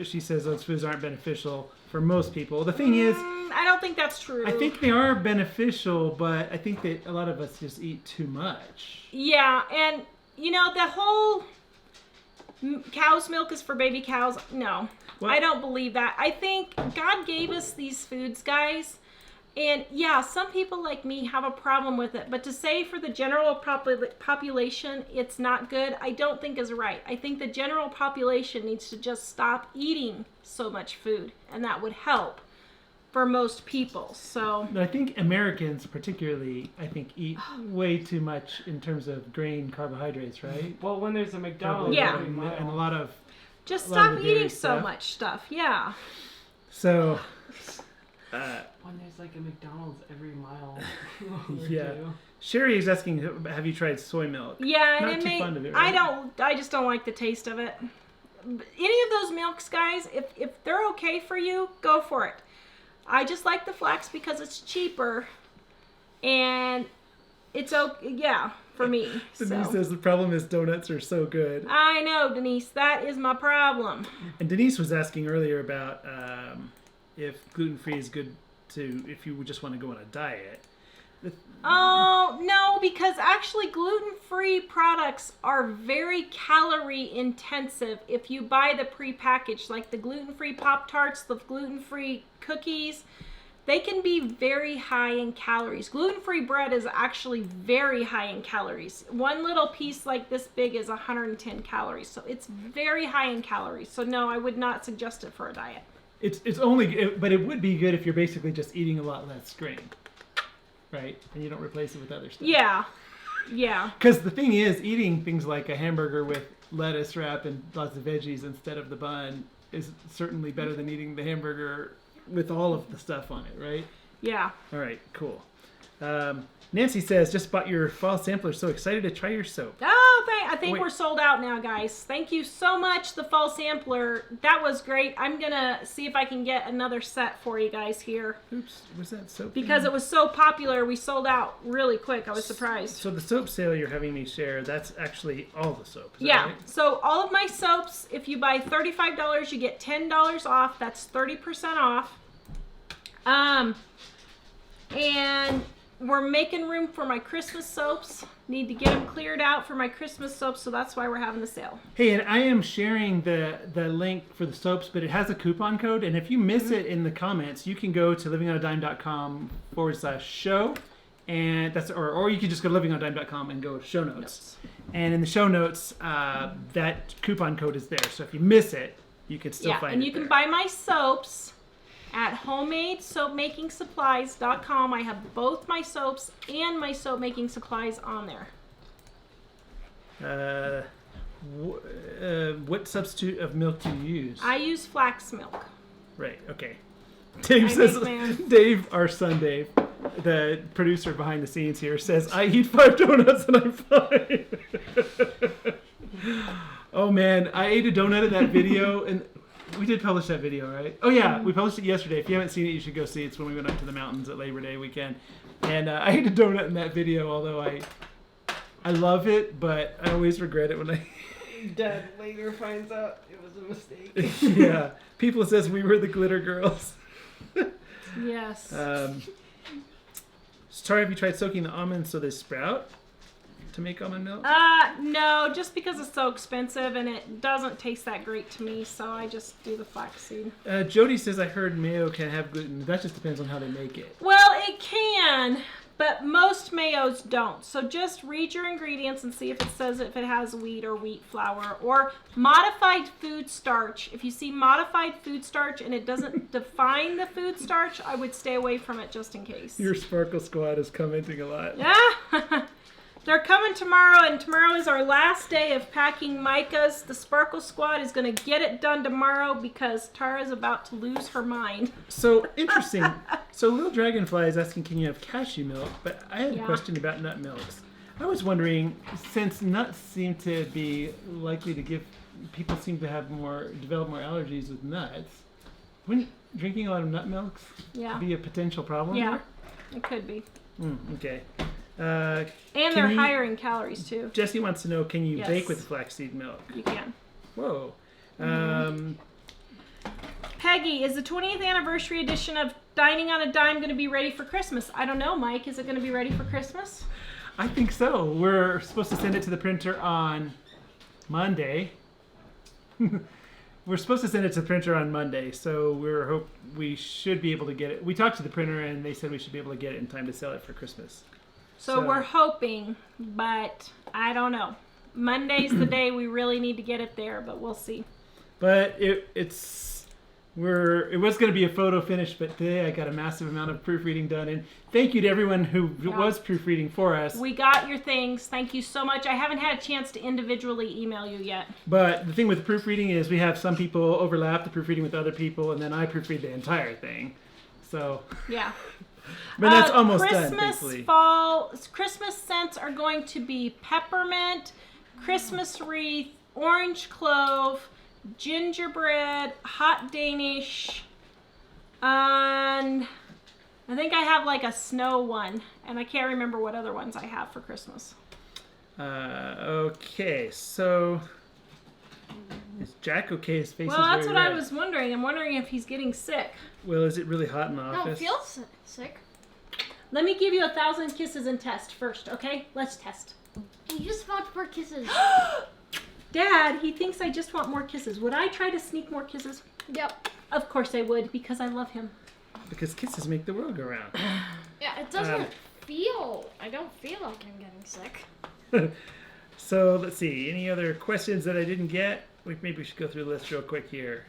She says those foods aren't beneficial for most people. The thing is, I don't think that's true. I think they are beneficial, but I think that a lot of us just eat too much. Yeah, and you know, the whole cow's milk is for baby cows. No, What? I don't believe that. I think God gave us these foods, guys. And yeah, some people like me have a problem with it. But to say for the general population it's not good, I don't think is right. I think the general population needs to just stop eating so much food. And that would help for most people. So I think Americans particularly, eat way too much in terms of grain carbohydrates, right? Well, when there's a McDonald's, Yeah. every mile. And a lot of... just a lot of stop the dairy eating so stuff. much stuff. Yeah. So... When there's like a McDonald's every mile. or Yeah. two. Sherry is asking, have you tried soy milk? Yeah, Not and too fond of it, right? I just don't like the taste of it. Any of those milks, guys, if they're okay for you, go for it. I just like the Flax because it's cheaper, and it's okay, yeah, for me. Denise So. says the problem is donuts are so good. I know, Denise, that is my problem. And Denise was asking earlier about if gluten-free is good if you just want to go on a diet. Oh, no, because actually gluten-free products are very calorie intensive if you buy the pre-packaged, like the gluten-free Pop-Tarts, the gluten-free cookies. They can be very high in calories. Gluten-free bread is actually very high in calories. One little piece like this big is 110 calories, so it's very high in calories. So no, I would not suggest it for a diet. It's only, but it would be good if you're basically just eating a lot less grain, right? And you don't replace it with other stuff. Yeah. Because the thing is, eating things like a hamburger with lettuce wrap and lots of veggies instead of the bun is certainly better than eating the hamburger with all of the stuff on it, right? Yeah. All right, cool. Nancy says, just bought your fall sampler. So excited to try your soap. Oh, I think Wait. we're sold out now, guys. Thank you so much, the fall sampler. That was great. I'm going to see if I can get another set for you guys here. Oops, was that soap? Because thing? it was so popular, we sold out really quick. I was surprised. So the soap sale you're having me share, that's actually all the soap. Is that Yeah, right? so all of my soaps, if you buy $35, you get $10 off. That's 30% off. And we're making room for my Christmas soaps. Need to get them cleared out for my Christmas soaps, so that's why we're having the sale. Hey, and I am sharing the link for the soaps, but it has a coupon code, and if you miss it in the comments, you can go to livingonadime.com/show, and that's or you can just go to livingonadime.com and go to show notes. And in the show notes, that coupon code is there. So if you miss it, you can still find it. And you can buy my soaps at homemadesoapmakingsupplies.com. I have both my soaps and my soap making supplies on there. What substitute of milk do you use? I use flax milk. Right, okay. Dave says, Dave, our son Dave, the producer behind the scenes here, says, I eat 5 donuts and I'm fine. Oh man, I ate a donut in that video, and we did publish that video, right? Oh yeah, we published it yesterday. If you haven't seen it, you should go see it. It's when we went up to the mountains at Labor Day weekend. And I ate a donut in that video, although I love it, but I always regret it when I... Dad later finds out it was a mistake. Yeah, people says we were the glitter girls. Yes. Sorry, have you tried soaking the almonds so they sprout to make almond milk? No, just because it's so expensive and it doesn't taste that great to me, so I just do the flaxseed. Jody says, I heard mayo can have gluten. That just depends on how they make it. Well, it can, but most mayos don't. So just read your ingredients and see if it says if it has wheat or wheat flour or modified food starch. If you see modified food starch and it doesn't define the food starch, I would stay away from it just in case. Your Sparkle Squad is commenting a lot. Yeah. They're coming tomorrow, and tomorrow is our last day of packing Micah's. The Sparkle Squad is going to get it done tomorrow because Tara's about to lose her mind. So, interesting. So, Little Dragonfly is asking, can you have cashew milk? But I had a question about nut milks. I was wondering, since nuts seem to be likely to give people seem to have develop more allergies with nuts, wouldn't drinking a lot of nut milks be a potential problem? Yeah, it could be. Okay. And they're higher in calories too. Jesse wants to know, can you bake with flaxseed milk? You can. Whoa. Peggy, is the 20th anniversary edition of Dining on a Dime going to be ready for Christmas? I don't know, Mike. Is it going to be ready for Christmas? I think so. We're supposed to send it to the printer on Monday. We're supposed to send it to the printer on Monday, so we should be able to get it. We talked to the printer, and they said we should be able to get it in time to sell it for Christmas. So we're hoping, but I don't know. Monday's the day we really need to get it there, but we'll see. But it was going to be a photo finish, but today I got a massive amount of proofreading done, and thank you to everyone who was proofreading for us. We got your things. Thank you so much. I haven't had a chance to individually email you yet. But the thing with proofreading is we have some people overlap the proofreading with other people, and then I proofread the entire thing. So yeah. But that's almost done, thankfully. Christmas scents are going to be peppermint, Christmas wreath, orange clove, gingerbread, hot Danish, and I think I have like a snow one, and I can't remember what other ones I have for Christmas. Okay, so is Jack okay? His face is Well, that's very what red. I was wondering. I'm wondering if he's getting sick. Well, is it really hot in the I office? don't feel sick. Let me give you 1,000 kisses and test first, okay? Let's test. You just want more kisses. Dad, he thinks I just want more kisses. Would I try to sneak more kisses? Yep. Of course I would, because I love him. Because kisses make the world go round. Yeah, it doesn't feel. I don't feel like I'm getting sick. So let's see. Any other questions that I didn't get? Maybe we should go through the list real quick here.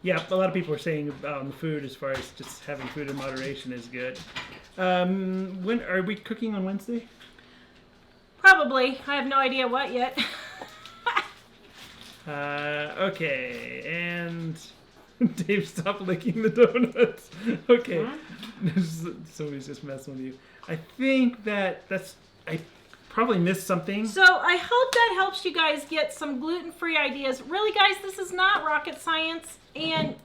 Yeah, a lot of people are saying the food, as far as just having food in moderation, is good. When are we cooking on Wednesday? Probably. I have no idea what yet. Okay, and Dave, stop licking the donuts. Okay, somebody's just messing with you. I think I probably missed something. So I hope that helps you guys get some gluten-free ideas. Really, guys, this is not rocket science, and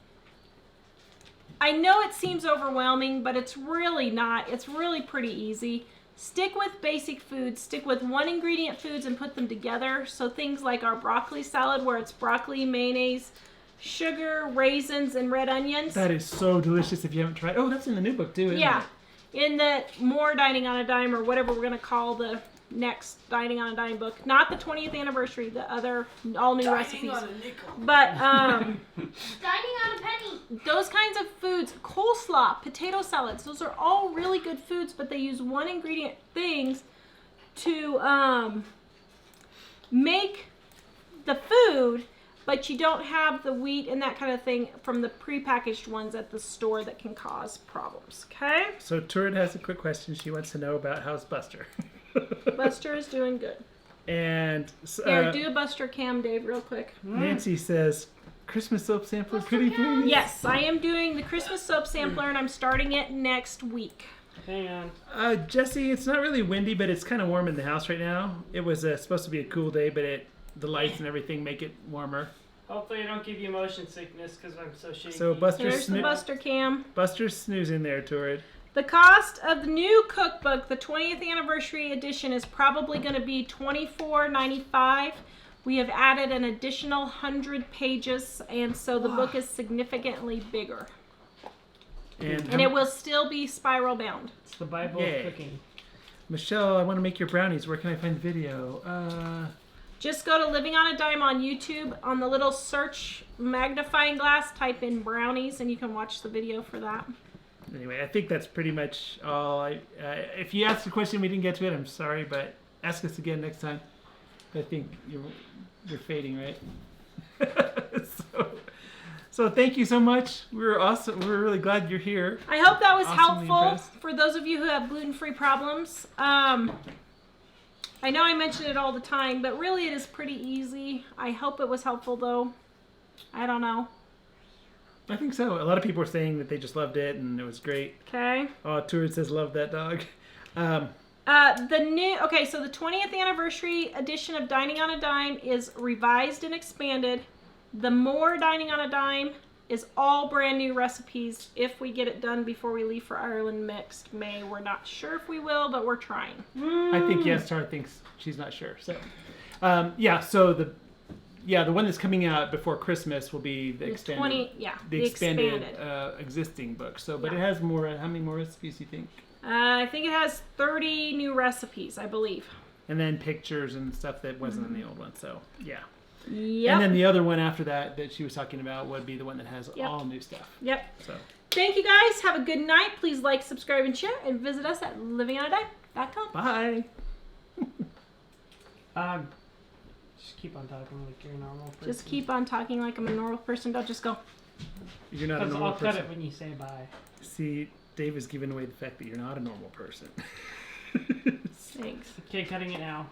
I know it seems overwhelming, but it's really not. It's really pretty easy. Stick with basic foods. Stick with one ingredient foods and put them together. So things like our broccoli salad, where it's broccoli, mayonnaise, sugar, raisins, and red onions. That is so delicious if you haven't tried. Oh, that's in the new book too, isn't it? In the more Dining on a Dime, or whatever we're going to call the next Dining on a Dime book. Not the 20th anniversary, the other all new recipes. But Dining on a penny. those kinds of foods, coleslaw, potato salads, those are all really good foods, but they use one ingredient things to make the food, but you don't have the wheat and that kind of thing from the prepackaged ones at the store that can cause problems. Okay? So Turin has a quick question. She wants to know about how's Buster. Buster is doing good. And Here, do a Buster cam, Dave, real quick. Nancy says, Christmas soap sampler, pretty please. Yes, I am doing the Christmas soap sampler, and I'm starting it next week. Hang on. Jesse, it's not really windy, but it's kind of warm in the house right now. It was supposed to be a cool day, but the lights and everything make it warmer. Hopefully I don't give you motion sickness because I'm so shaky. So There's the Buster cam. Buster's snoozing there, Torrid. The cost of the new cookbook, the 20th anniversary edition, is probably going to be $24.95. We have added an additional 100 pages, and so the book is significantly bigger. And it will still be spiral bound. It's the Bible Yay. of cooking. Michelle, I want to make your brownies. Where can I find the video? Just go to Living on a Dime on YouTube. On the little search magnifying glass, type in brownies, and you can watch the video for that. Anyway, I think that's pretty much all. If you asked a question we didn't get to it, I'm sorry, but ask us again next time. I think you're fading, right? So thank you so much. We're awesome. We're really glad you're here. I hope that was Awesomely helpful impressed. for those of you who have gluten-free problems. I know I mention it all the time, but really it is pretty easy. I hope it was helpful, though. I don't know. I think so. A lot of people are saying that they just loved it and it was great. Okay. Oh, Turid says, love that dog. So the 20th anniversary edition of Dining on a Dime is revised and expanded. The More Dining on a Dime is all brand new recipes if we get it done before we leave for Ireland next May. We're not sure if we will, but we're trying. I think yes. Tara thinks she's not sure. So, the one that's coming out before Christmas will be the expanded, expanded existing book. So, but it has more. How many more recipes do you think? I think it has 30 new recipes, I believe. And then pictures and stuff that wasn't in the old one. So, yeah. Yep. And then the other one after that she was talking about would be the one that has all new stuff. Yep. So. Thank you guys. Have a good night. Please like, subscribe, and share. And visit us at livingonadime.com. Bye. Just keep on talking like you're a normal person. Just keep on talking like I'm a normal person. Don't just go. You're not a normal person. I'll cut it when you say bye. See, Dave is giving away the fact that you're not a normal person. Thanks. Okay, cutting it now.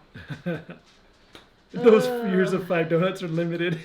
Those years of 5 donuts are limited.